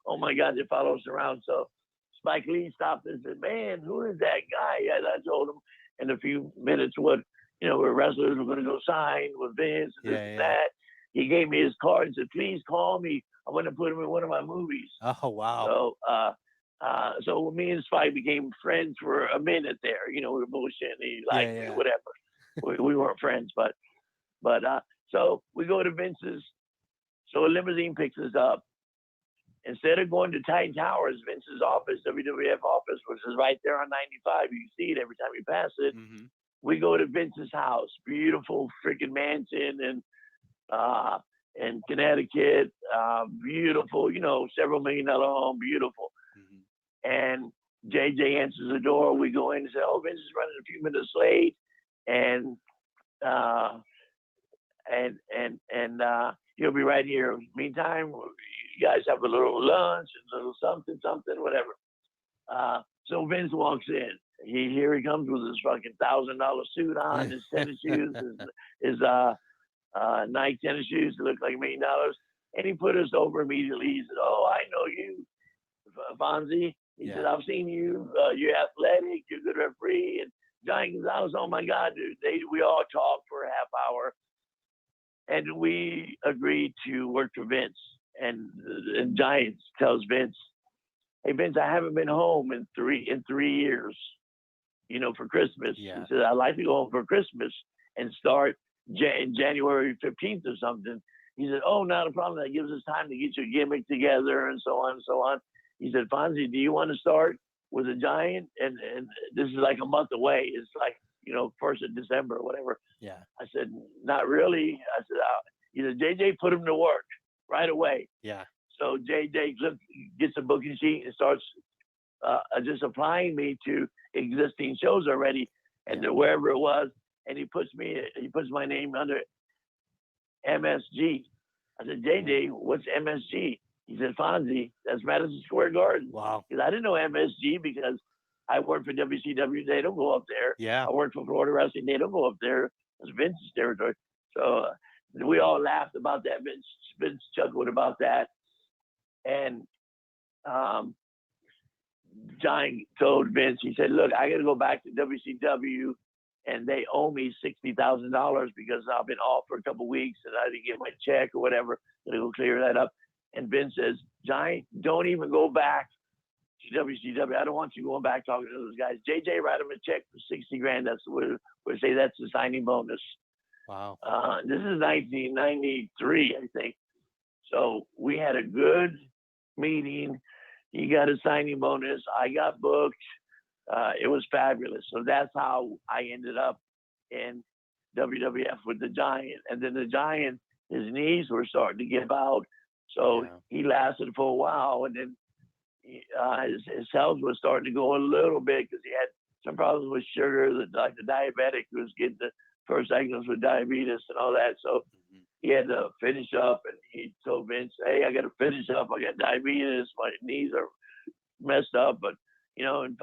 oh my God, they follow us around. So Spike Lee stopped and said, "Man, who is that guy?" And I told him in a few minutes what, you know, we're wrestlers, we're going to go sign with Vince and this and that. He gave me his card and said, "Please call me. I want to put him in one of my movies." Oh, wow. So me and Spike became friends for a minute there. You know, we were bullshitting. He liked me, whatever. We weren't friends, but so we go to Vince's. So a limousine picks us up. Instead of going to Titan Towers, Vince's office, WWF office, which is right there on 95, you see it every time you pass it. Mm-hmm. We go to Vince's house, beautiful freaking mansion in Connecticut, beautiful, you know, several $1 million home, beautiful. Mm-hmm. And JJ answers the door. We go in and say, "Oh, Vince is running a few minutes late, and he'll be right here. Meantime, you guys have a little lunch, a little something, whatever." So Vince walks in. Here he comes with his fucking $1,000 suit on, his tennis shoes, his Nike tennis shoes that look like $1 million. And he put us over immediately. He said, "Oh, I know you, Fonzie." He said, "I've seen you. You're athletic. You're a good referee." And Giant Gonzalez, oh my God, dude. We all talked for a half hour. And we agreed to work for Vince. And Giants tells Vince, "Hey, Vince, I haven't been home in 3 years, you know, for Christmas." Yeah. He said, "I'd like to go home for Christmas and start January 15th or something." He said, "Oh, not a problem. That gives us time to get your gimmick together and so on and so on." He said, "Fonzie, do you want to start with a Giant? And this is like a month away. It's like, you know, 1st of December or whatever." Yeah. I said, "Not really." I said, he said, "JJ, put him to work right away." Yeah. So JJ gets a booking sheet and starts just applying me to existing shows already, and wherever it was, and he puts my name under MSG. I said, "JJ, what's MSG?" He said, "Fonzie, that's Madison Square Garden." Wow. Because I didn't know MSG because I worked for WCW. They don't go up there. Yeah. I worked for Florida Wrestling. They don't go up there. It's Vince's territory. So we all laughed about that. Vince chuckled about that. And Giant told Vince, he said, "Look, I got to go back to WCW, and they owe me $60,000 because I've been off for a couple of weeks and I didn't get my check or whatever. They will clear that up." And Vince says, "Giant, don't even go back to WCW. I don't want you going back talking to those guys. JJ, write them a check for 60 grand. That's what we say. That's the signing bonus. Wow. This is 1993, I think. So we had a good meeting. He got a signing bonus. I got booked. It was fabulous. So that's how I ended up in WWF with the Giant. And then the Giant, his knees were starting to give out. So he lasted for a while. And then his health was starting to go a little bit because he had some problems with sugar. Like the diabetic was getting the first diagnosis with diabetes and all that. So he had to finish up, and he told Vince, "Hey, I got to finish up. I got diabetes. My knees are messed up." But and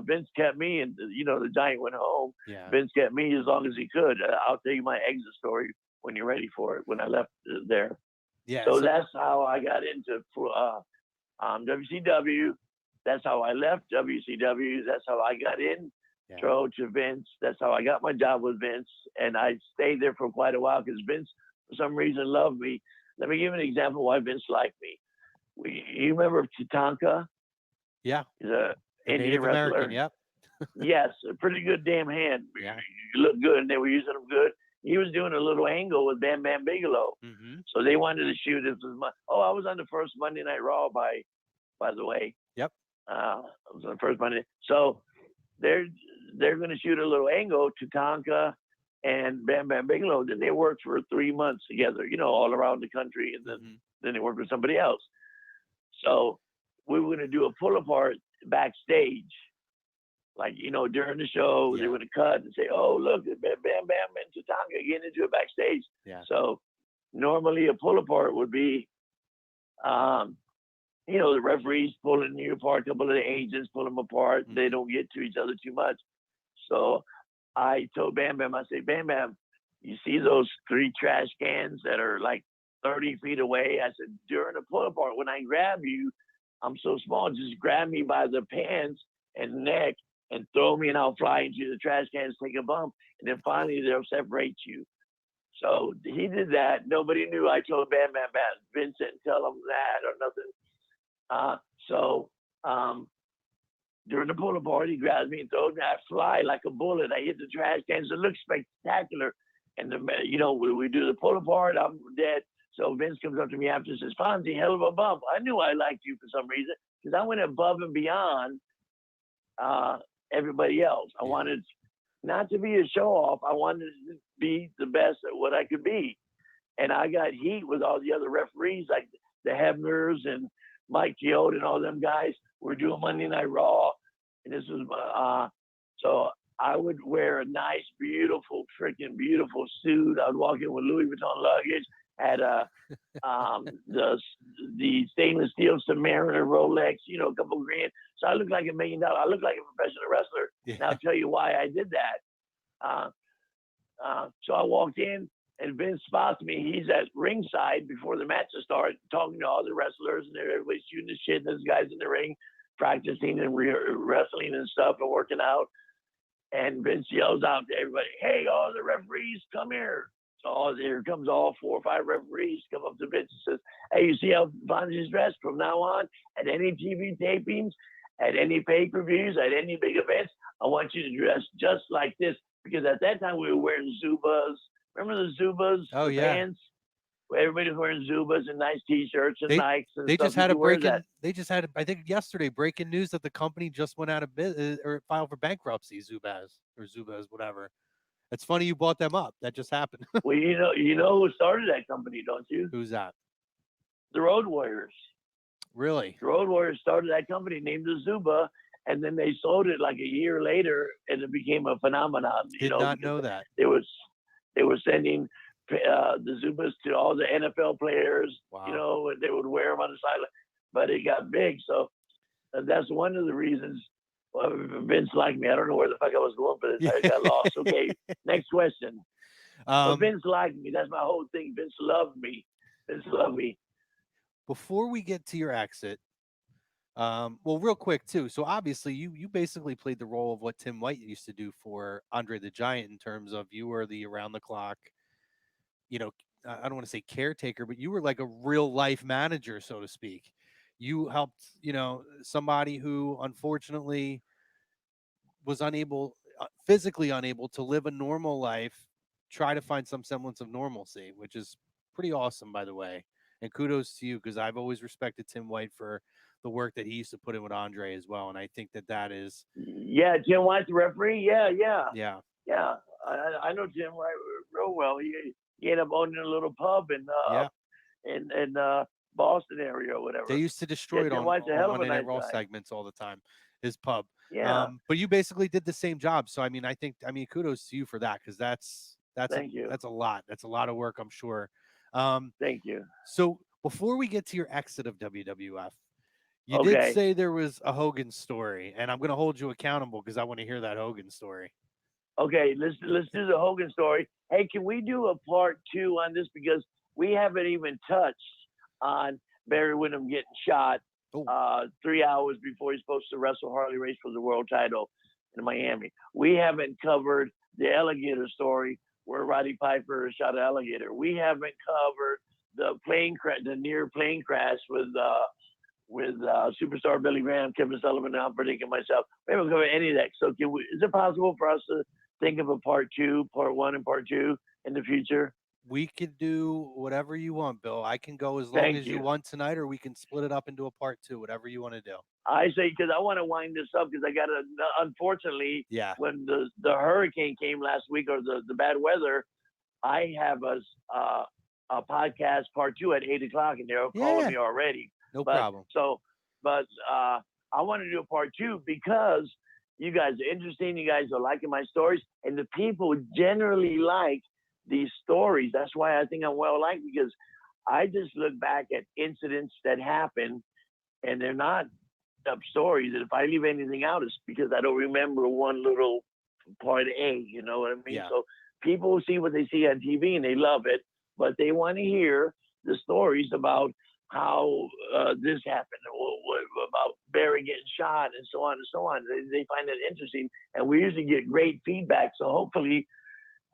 Vince kept me, and the Giant went home. Yeah. Vince kept me as long as he could. I'll tell you my exit story when you're ready for it. When I left there, Yeah. so that's how I got into WCW. That's how I left WCW. That's how I got in. To Vince. That's how I got my job with Vince, and I stayed there for quite a while because Vince, for some reason, loved me. Let me give you an example why Vince liked me. You remember Tatanka? Yeah. He's a Indian Native wrestler. American. Yep. Yes, a pretty good damn hand. Yeah. You look good, and they were using him good. He was doing a little angle with Bam Bam Bigelow, so they wanted to shoot. I was on the first Monday Night Raw by the way. Yep. I was on the first Monday. So they're going to shoot a little angle to Tonka and Bam Bam Bigelow. Then they worked for 3 months together, all around the country, and then they worked with somebody else. So we were going to do a pull apart backstage, like during the show. They were going to cut and say, "Oh, look, Bam Bam and Tatanka getting into it backstage." Yeah. So normally a pull apart would be, the referees pulling you apart, a couple of the agents pull them apart. They don't get to each other too much. So I told Bam Bam, I said, "Bam Bam, you see those 3 trash cans that are like 30 feet away?" I said, "During the pull apart, when I grab you, I'm so small, just grab me by the pants and neck and throw me and I'll fly into the trash cans, take a bump, and then finally they'll separate you." So he did that. Nobody knew I told Bam Bam Bam. Vince didn't tell him that or nothing. During the pull apart, he grabs me and throws me. I fly like a bullet. I hit the trash cans. It looks spectacular. And we do the pull apart. I'm dead. So Vince comes up to me after and says, "Fonsi, hell of a bump." I knew I liked you for some reason because I went above and beyond everybody else. I wanted not to be a show off. I wanted to be the best at what I could be. And I got heat with all the other referees, like the Hebners and Mike Chioda and all them guys. We're doing Monday Night Raw. And this was, so I would wear a nice, freaking beautiful suit. I would walk in with Louis Vuitton luggage, had the stainless steel Submariner Rolex, a couple grand. So I looked like $1 million. I looked like a professional wrestler. Yeah. And I'll tell you why I did that. So I walked in, and Vince spots me. He's at ringside before the matches start, talking to all the wrestlers, and everybody's shooting the shit. And there's guys in the ring practicing and wrestling and stuff and working out. And Vince yells out to everybody, "Hey, all the referees, come here." So here comes all 4 or 5 referees, come up to Vince and says, "Hey, you see how Fonzi's dressed? From now on, at any TV tapings, at any pay-per-views, at any big events, I want you to dress just like this." Because at that time, we were wearing Zubas. Remember the Zubas? Oh, the yeah. pants? Everybody was wearing Zubas and nice T-shirts and Nikes and they stuff. just had a breaking. They just had, I think, yesterday breaking news that the company just went out of business or filed for bankruptcy. Zubaz, whatever. It's funny you brought them up. That just happened. Well, you know who started that company, don't you? Who's that? The Road Warriors. Really? The Road Warriors started that company named the Zuba, and then they sold it like a year later, and it became a phenomenon. Did not know that. They were sending the Zubas to all the NFL players. Wow. And they would wear them on the sideline. But it got big, so that's one of the reasons. Well, Vince liked me. I don't know where the fuck I was going for this. I got lost. Okay, next question. But Vince liked me. That's my whole thing. Vince loved me. Vince loved me. Before we get to your exit, well, real quick too. So obviously, you basically played the role of what Tim White used to do for Andre the Giant in terms of you were the around the clock. I don't want to say caretaker, but you were like a real life manager, so to speak. you helped, somebody who unfortunately was unable, physically unable to live a normal life, try to find some semblance of normalcy, which is pretty awesome, by the way. And kudos to you, because I've always respected Tim White for the work that he used to put in with Andre as well. And I think that that is, Yeah, Jim White's the referee. Yeah, yeah, yeah, yeah. I know Jim White real well. He ended up owning a little pub yeah. in Boston area or They whatever. used to Yeah, destroy it Jim on White's a on hell of a Monday Night nice Raw guy. segments all the time. His pub. Yeah, But you basically did the same job. So I mean, kudos to you for that, because that's a thank you, that's a lot. That's a lot of work, I'm sure. Um, thank you. so before we get to your exit of WWF, you did Okay, say there was a Hogan story, and I'm going to hold you accountable because I want to hear that Hogan story. okay. Let's do the Hogan story. Hey, can we do a part 2 on this because we haven't even touched on Barry Windham getting shot Oh, 3 hours before he's supposed to wrestle Harley Race for the world title in Miami. We haven't covered the alligator story where Roddy Piper shot an alligator. We haven't covered the plane crash, the near plane crash with superstar Billy Graham, Kevin Sullivan, Al Burdick, and myself. We haven't covered any of that. So is it possible for us to think of a part 2, part 1, and part 2 in the future? we could do whatever you want, Bill. I can go as long Thank as you you. want tonight, or we can split it up into a part two, whatever you want to do. I say because I want to wind this up because I got to. Unfortunately, Yeah. when the hurricane came last week or the bad weather, I have a podcast part 2 at 8 o'clock, and they're calling Yeah. me already. No But problem. I want to do a part 2 because you guys are interesting. You guys are liking my stories, and the people generally like these stories. That's why I think I'm well liked because I just look back at incidents that happen, and they're not up stories. And if I leave anything out, it's because I don't remember one little part A. You know what I mean? Yeah. So people see what they see on TV and they love it, but they want to hear the stories about how this happened, or about Barry getting shot, and so on and so on. They find it interesting, and we usually get great feedback. So hopefully,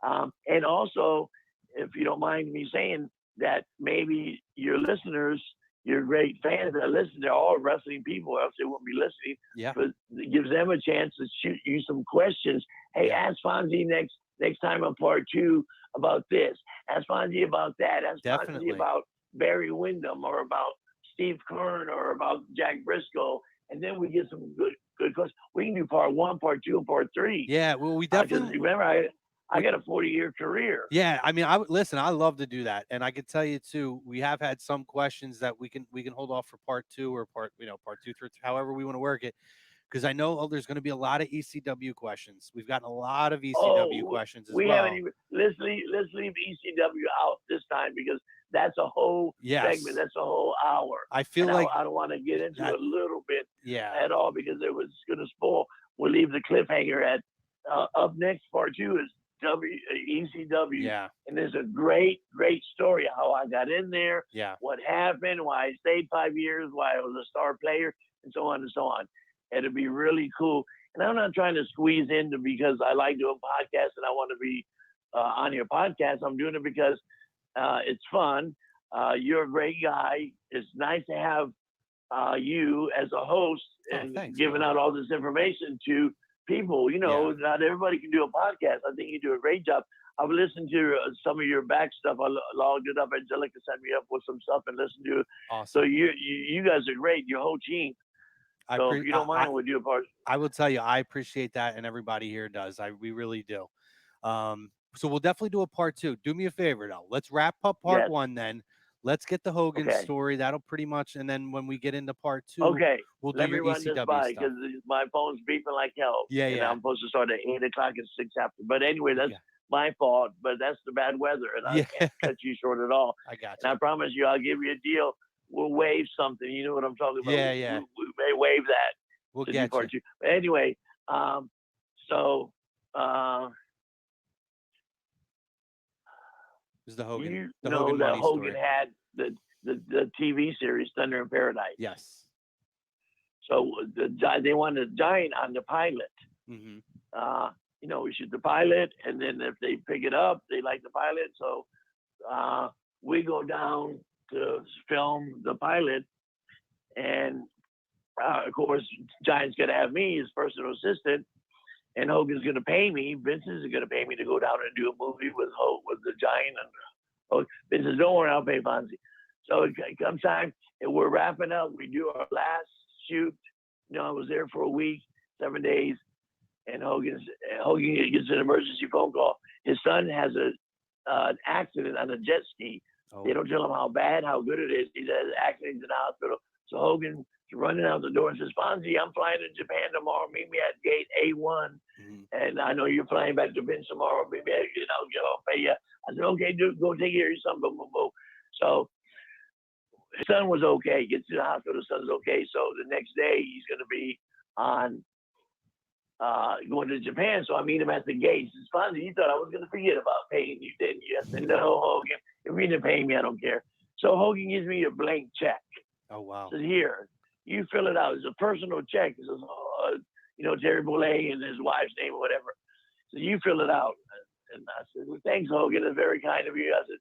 and also, if you don't mind me saying that, maybe your listeners, your great fans that listen, they're all wrestling people, else they wouldn't be listening. Yeah. But it gives them a chance to shoot you some questions. Hey, Yeah. ask Fonzie next time on part 2 about this. Ask Fonzie about that. Ask Fonzie Definitely. about Barry Windham or about Steve Kern or about Jack Briscoe. And then we get some good questions. We can do part 1, part 2, and part 3. Yeah. Well, we Because definitely. remember, I got a 40-year career. Yeah, I mean, I would listen. I love to do that, and I can tell you too. We have had some questions that we can hold off for part two, or part two, three, however we want to work it. Because I know there's going to be a lot of ECW questions. We've gotten a lot of ECW Oh, questions as we haven't well. even let's leave ECW out this time because that's a whole segment. Yes, That's a whole hour, I feel and like I don't want to get into that. a little bit Yeah, at all because it was going to spoil. We'll leave the cliffhanger at up next. Part 2 is ECW, yeah, and there's a great story how I got in there, yeah. what happened, why I stayed 5 years, why I was a star player, and so on and so on. It'll be really cool. And I'm not trying to squeeze into because I like doing podcasts and I want to be on your podcast. I'm doing it because it's fun. You're a great guy. It's nice to have you as a host Oh, and thanks, giving Bill. out all this information to people. Yeah. Not everybody can do a podcast. I think you do a great job. I've listened to some of your back stuff. I logged it up. Angelica set me up with some stuff and listened to it. So Awesome. you guys are great. Your whole team. So if you don't mind, we'll do a part. I will tell you, I appreciate that, and everybody here does. We really do. So we'll definitely do a part two. Do me a favor though. Let's wrap up part Yes. one then. Let's get the Hogan Okay. story. That'll pretty much, and then when we get into part two, Okay. we'll do Let me your run this ECW by stuff. because my phone's beeping like hell. Yeah, And yeah. I'm supposed to start at 8 o'clock and 6 after. But anyway, that's Yeah. my fault. But that's the bad weather, and I Yeah. can't cut you short at all. I got And I you. promise you, I'll give you a deal. We'll waive something. You know what I'm talking about? Yeah, yeah. We may waive that We'll to do get you. part 2. But anyway, so This is the Hogan, you the know Hogan that money Hogan story. had the TV series Thunder in Paradise. Yes. So they wanted a giant on the pilot. Mm-hmm. We shoot the pilot, and then if they pick it up, they like the pilot. So we go down to film the pilot, And of course, Giant's going to have me as personal assistant, and Hogan's going to pay me. Vince is going to pay me to go down and do a movie with the Giant. And Vince says, "Don't worry, I'll pay Fonzie." So it comes time, and we're wrapping up. We do our last shoot. I was there for a week, 7 days, and Hogan gets an emergency phone call. His son has an accident on a jet ski. Oh. They don't tell him how bad, how good it is. He says accident in the hospital. So Hogan's running out the door and says, "Fonzie, I'm flying to Japan tomorrow. Meet me at gate A1. And I know you're flying back to Vince tomorrow. Meet me at, I'll pay you." I said, "Okay, dude, go take care of your son." Boom, boom, boom. So his son was okay. Gets to the hospital, his son's okay. So the next day he's going to be on going to Japan. So I meet him at the gate. He says, "Fonzie, you thought I was going to forget about paying you, didn't you?" I said, "No, Hogan. If you didn't pay me, I don't care." So Hogan gives me a blank check. Oh, wow. Says, "Here, you fill it out. It's a personal check." It says, Terry Beaulah and his wife's name or whatever. So you fill it out. And I said, "Well, thanks, Hogan. It's very kind of you." I said,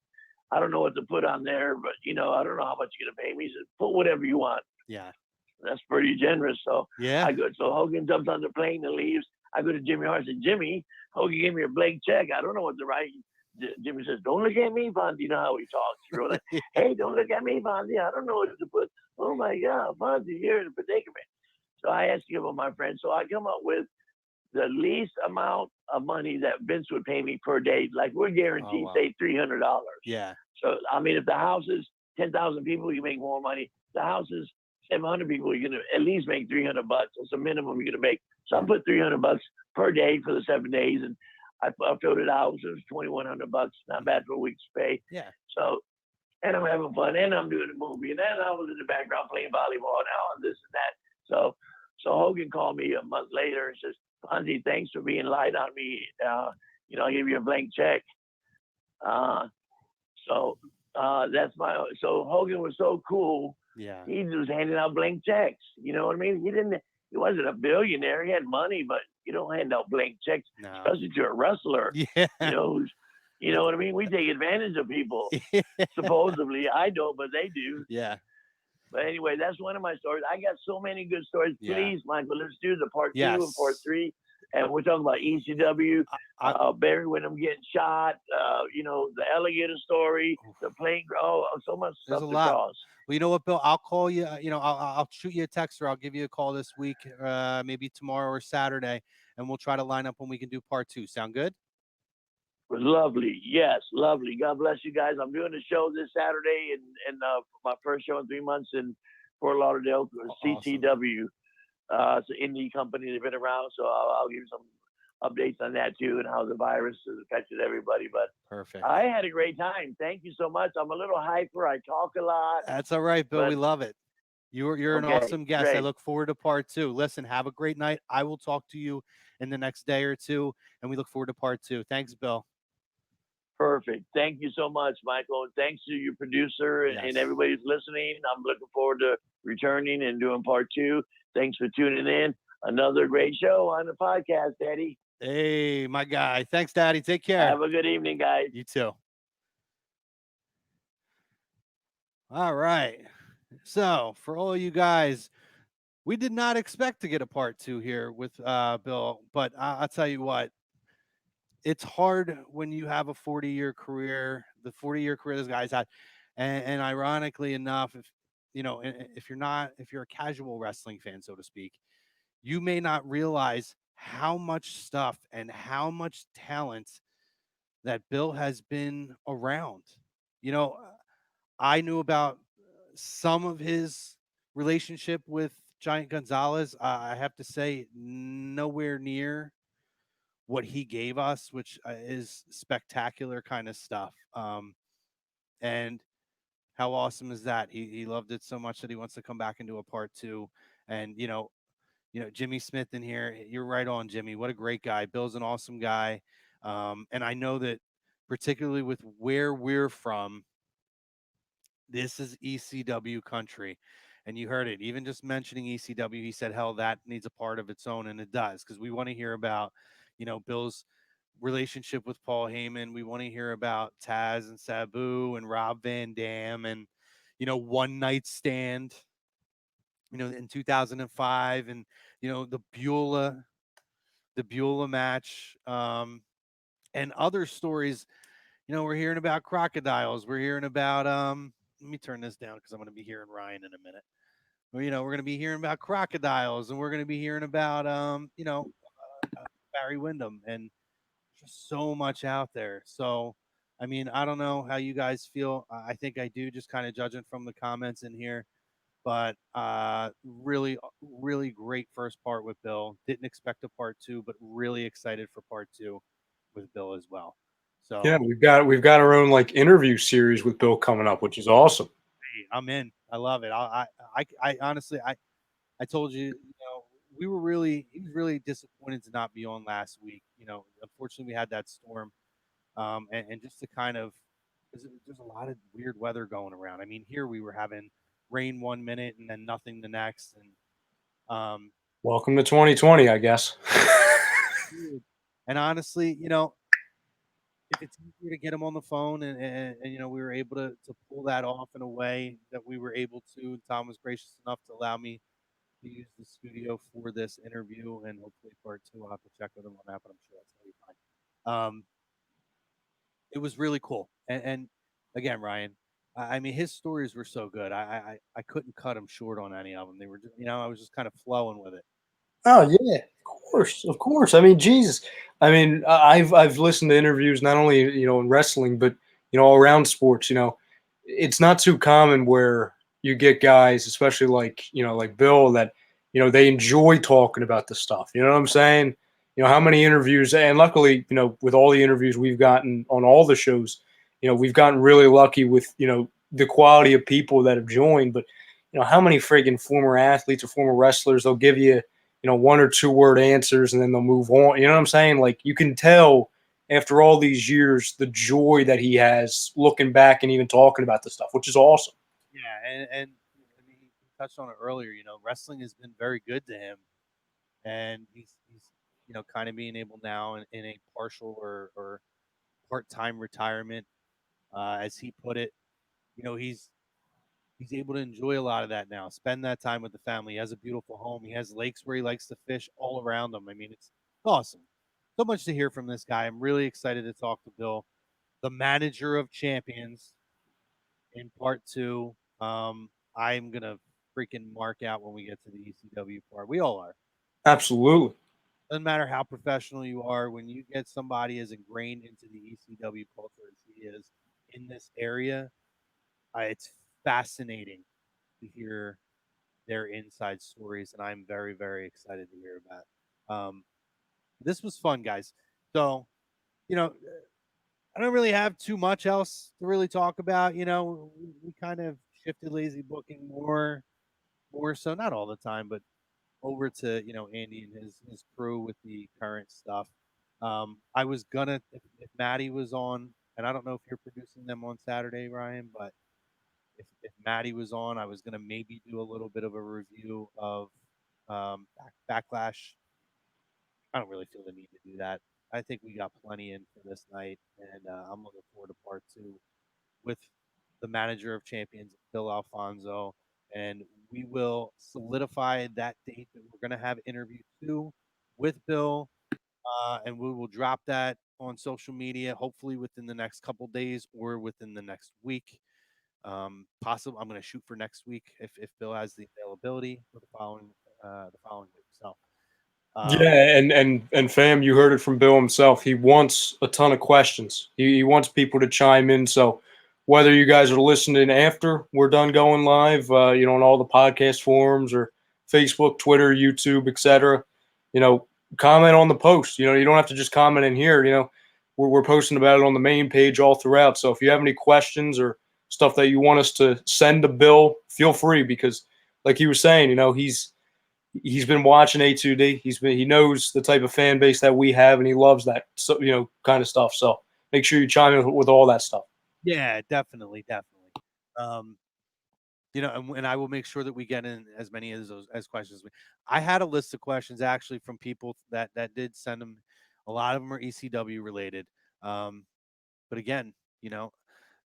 "I don't know what to put on there, but, I don't know how much you're going to pay me." He said, "Put whatever you want." Yeah. That's pretty generous. So Yeah. So Hogan jumps on the plane and leaves. I go to Jimmy Hart and say, "Jimmy, Hogan gave me a blank check. I don't know what to write." Jimmy says, "Don't look at me, Fonzie." You know how he talks. You're like, "Hey, don't look at me, Fonzie. I don't know what to put." Oh my God, Fonzie, you're in a predicament. So I asked him about my friend. So I come up with the least amount of money that Vince would pay me per day. Like we're guaranteed, wow. say $300. Yeah. So I mean, if the house is 10,000 people, you make more money. If the house is 700 people, you're gonna at least make $300. That's the minimum you're gonna make. So I put $300 per day for the 7 days, and I filled it out. So it was $2,100. Not bad for a week's pay. Yeah. So, and I'm having fun, and I'm doing a movie, and then I was in the background playing volleyball now, and this and that. So Hogan called me a month later and says, "Fonzie, thanks for being light on me. I'll give you a blank check." That's so Hogan was so cool. Yeah. He was handing out blank checks. You know what I mean? He wasn't a billionaire. He had money, but you don't hand out blank checks, No. especially to a wrestler. Yeah. You know what I mean? We take advantage of people. Supposedly, I don't, but they do. Yeah. But anyway, that's one of my stories. I got so many good stories. Yeah. Please, Michael, let's do the part 2 Yes. and part 3. And we're talking about ECW, Barry Windham getting shot, the alligator story, the plane. So much There's stuff a to lot. cross. Well, you know what, Bill? I'll call you. I'll shoot you a text or I'll give you a call this week, maybe tomorrow or Saturday, and we'll try to line up when we can do part 2. Sound good? It was lovely. Yes, lovely. God bless you guys. I'm doing a show this Saturday, and my first show in 3 months in Fort Lauderdale, CCW. It's an indie company. They've been around, so I'll give you some updates on that too and how the virus has affected everybody. But perfect. I had a great time. Thank you so much. I'm a little hyper. I talk a lot. That's all right, Bill. We love it. You're an awesome guest. Great. I look forward to part 2. Listen, have a great night. I will talk to you in the next day or two, and we look forward to part 2. Thanks, Bill. Perfect. Thank you so much, Michael. And thanks to your producer and everybody who's listening. I'm looking forward to returning and doing part 2. Thanks for tuning in. Another great show on the podcast, Daddy. Hey, my guy. Thanks, Daddy. Take care. Have a good evening, guys. You too. All right. So, for all you guys, we did not expect to get a part 2 here with Bill, but I'll tell you what, it's hard when you have a 40-year career, the 40-year career this guy's had, and ironically enough, if you're a casual wrestling fan, so to speak, you may not realize how much stuff and how much talent that Bill has been around. I knew about some of his relationship with Giant Gonzalez. I have to say, nowhere near what he gave us, which is spectacular kind of stuff. And how awesome is that? He loved it so much that he wants to come back and do a part 2. And Jimmy Smith in here. You're right on, Jimmy. What a great guy. Bill's an awesome guy. And I know that particularly with where we're from, this is ECW country. And you heard it. Even just mentioning ECW, he said, hell, that needs a part of its own. And it does, because we want to hear about, Bill's relationship with Paul Heyman. We want to hear about Tazz and Sabu and Rob Van Dam and, One Night Stand. in 2005, and the Beaulah match, and other stories. We're hearing about crocodiles. We're hearing about Let me turn this down because I'm going to be hearing Ryan in a minute. We're going to be hearing about crocodiles, and we're going to be hearing about Barry Windham, and just so much out there. So, I mean, I don't know how you guys feel. I think I do, just kind of judging from the comments in here. But really, really great first part with Bill. Didn't expect a part two, but really excited for part two with Bill as well. Yeah, So we've got our own like interview series with Bill coming up, which is awesome. hey, I'm in. I love it. I honestly, I told you, he was really disappointed to not be on last week. Unfortunately, we had that storm, and just to kind of, there's a lot of weird weather going around. I mean, here we were having rain 1 minute and then nothing the next, and Welcome to 2020, I guess. weird. And honestly, if it's easier to get him on the phone, and we were able to pull that off in a way that we were able to. Tom was gracious enough to allow me to use the studio for this interview, and hopefully part two I'll have to check with him on that, but I'm sure that's gonna be fine. It was really cool, and again, Ryan, I mean, his stories were so good. I couldn't cut him short on any of them. They were just, I was just kind of flowing with it. Oh yeah, of course, of course. I mean, Jesus. I mean, I've listened to interviews not only in wrestling, but all around sports. It's not too common where you get guys, especially like like Bill, that they enjoy talking about the stuff. You know what I'm saying? How many interviews, and luckily, with all the interviews we've gotten on all the shows, we've gotten really lucky with the quality of people that have joined. But how many friggin' former athletes or former wrestlers, they'll give you one or two word answers and then they'll move on. You know what I'm saying? Like you can tell after all these years the joy that he has looking back and even talking about the stuff, which is awesome. Yeah, and I mean, he touched on it earlier. Wrestling has been very good to him, and he's kind of being able now in a partial or part time retirement, as he put it. He's able to enjoy a lot of that now. Spend that time with the family. He has a beautiful home. He has lakes where he likes to fish all around him. I mean, it's awesome. So much to hear from this guy. I'm really excited to talk to Bill, the manager of champions, in part two. I'm gonna freaking mark out when we get to the ECW part. We all are. Absolutely. Doesn't matter how professional you are, when you get somebody as ingrained into the ECW culture as he is in this area, it's fascinating to hear their inside stories, and I'm very, very excited to hear about. This was fun, guys. So, you know, I don't really have too much else to really talk about. We kind of shifted lazy booking more so, not all the time, but over to Andy and his crew with the current stuff. I was gonna, if Maddie was on, and I don't know if you're producing them on Saturday, Ryan, but if Maddie was on, I was gonna maybe do a little bit of a review of Backlash. I don't really feel the need to do that. I think we got plenty in for this night, and I'm looking forward to part two with the manager of champions, Bill Alfonso, and we will solidify that date that we're going to have interview two with Bill, and we will drop that on social media, hopefully within the next couple days or within the next week. Possible, I'm going to shoot for next week if Bill has the availability for the following week. So, um, Yeah, and fam, you heard it from Bill himself. He wants a ton of questions. He wants people to chime in. So whether you guys are listening after we're done going live, on all the podcast forums or Facebook, Twitter, YouTube, etc., you know, comment on the post. You don't have to just comment in here. We're posting about it on the main page all throughout. So if you have any questions or stuff that you want us to send to Bill, feel free because, like he was saying, he's been watching A2D. He knows the type of fan base that we have, and he loves that kind of stuff. So make sure you chime in with all that stuff. yeah, definitely, definitely. Um, and I will make sure that we get in as many of those as questions. I had a list of questions actually from people that did send them. A lot of them are ECW related. But again,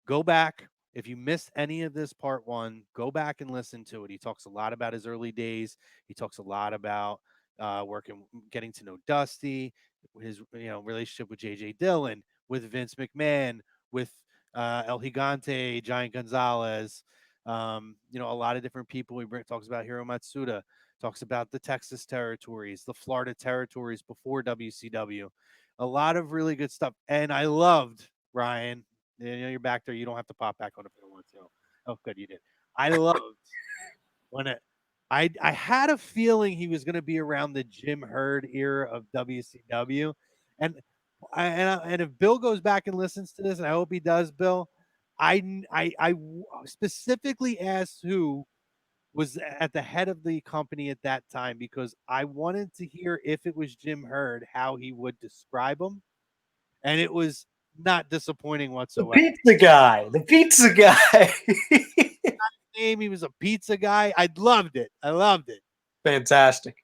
go back, If you missed any of this part one, go back and listen to it. He talks a lot about his early days. He talks a lot about working, getting to know Dusty, his relationship with JJ Dillon, with Vince McMahon, with El Gigante, Giant Gonzalez. A lot of different people. Talks about Hiro Matsuda, talks about the Texas territories, the Florida territories before WCW. A lot of really good stuff. And I loved, Ryan, you're back there. You don't have to pop back on if you don't want to. Oh, good, you did. I loved when I had a feeling he was going to be around the Jim Herd era of WCW, and and if Bill goes back and listens to this, and I hope he does, Bill, specifically asked who was at the head of the company at that time because I wanted to hear if it was Jim Herd how he would describe him, and it was not disappointing The whatsoever. pizza guy. The pizza guy. Name, he was a pizza guy. I loved it. I loved it. Fantastic.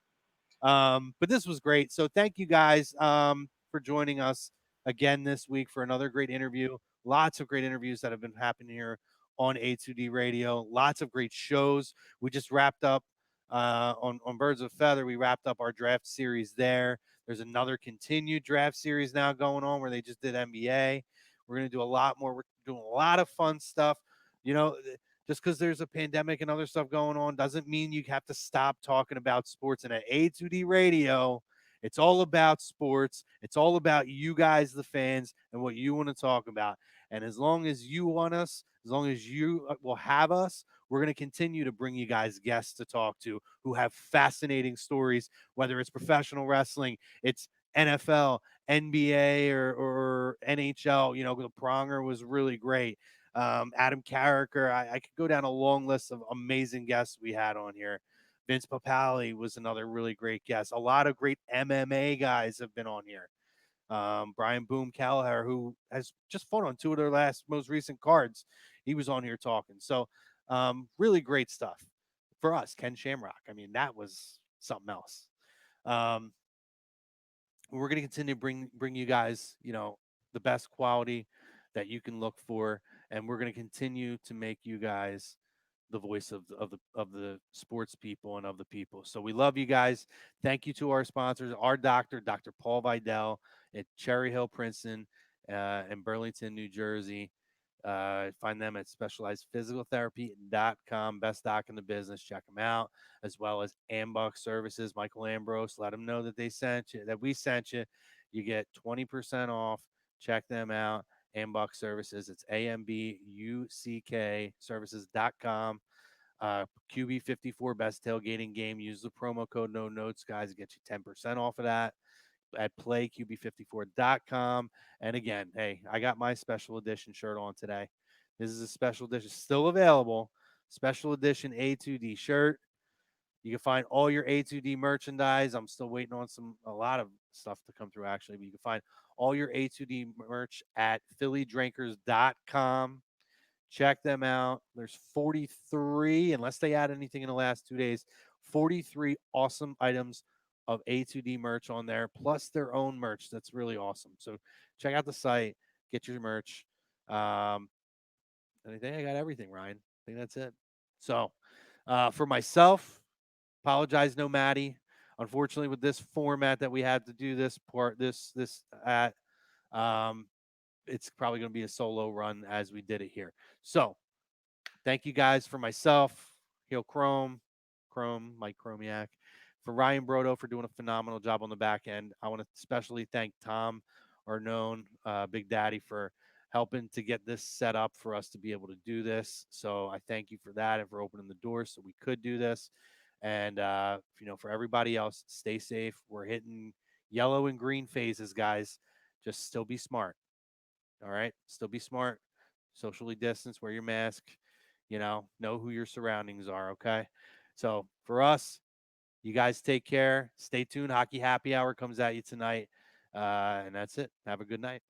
But this was great. So thank you guys for joining us again this week for another great interview. Lots of great interviews that have been happening here on A2D Radio. Lots of great shows. We just wrapped up on Birds of Feather. We wrapped up our draft series there. There's another continued draft series now going on where they just did NBA. We're going to do a lot more. We're doing a lot of fun stuff. Just because there's a pandemic and other stuff going on doesn't mean you have to stop talking about sports. And at A2D Radio, it's all about sports. It's all about you guys, the fans, and what you want to talk about. And as long as you want us, as long as you will have us, we're going to continue to bring you guys guests to talk to who have fascinating stories, whether it's professional wrestling, it's NFL, NBA, or NHL. The Pronger was really great. Adam Carricker. I could go down a long list of amazing guests we had on here. Vince Papali was another really great guest. A lot of great MMA guys have been on here. Brian Boom Callagher, who has just fought on two of their most recent cards, he was on here talking. So, really great stuff for us. Ken Shamrock. I mean, that was something else. Um, we're going to continue to bring you guys, the best quality that you can look for, and we're going to continue to make you guys the voice of the sports people and of the people. So we love you guys. Thank you to our sponsors, our doctor, Dr. Paul Vidal at Cherry Hill, Princeton, in Burlington, New Jersey. Find them at specializedphysicaltherapy.com. Best doc in the business. Check them out, as well as Ambuck Services. Michael Ambrose. Let them know that they sent you, that we sent you. You get 20% off. Check them out. Ambuck Services. It's AMBUCK services.com. QB54 best tailgating game. Use the promo code No Notes, guys. Get you 10% off of that at playqb54.com. And again, hey, I got my special edition shirt on today. This is a special edition, still available. Special edition A2D shirt. You can find all your A2D merchandise. I'm still waiting on a lot of stuff to come through, actually, but you can find all your A2D merch at phillydrinkers.com. Check them out. There's 43, unless they add anything in the last 2 days, 43 awesome items of A2D merch on there, plus their own merch. That's really awesome. So check out the site, get your merch. And I think I got everything, Ryan. I think that's it. So for myself, apologize, no Maddie. Unfortunately, with this format that we had to do this part, this at, it's probably going to be a solo run as we did it here. So thank you guys. For myself, Heel Chrome, Mike Chromiak, for Ryan Brodo for doing a phenomenal job on the back end. I want to especially thank Tom, our known Big Daddy, for helping to get this set up for us to be able to do this. So I thank you for that and for opening the doors so we could do this. And for everybody else, stay safe. We're hitting yellow and green phases, guys. Just still be smart. All right, still be smart. Socially distance. Wear your mask. Know who your surroundings are. Okay. So for us, you guys take care. Stay tuned. Hockey Happy Hour comes at you tonight. And that's it. Have a good night.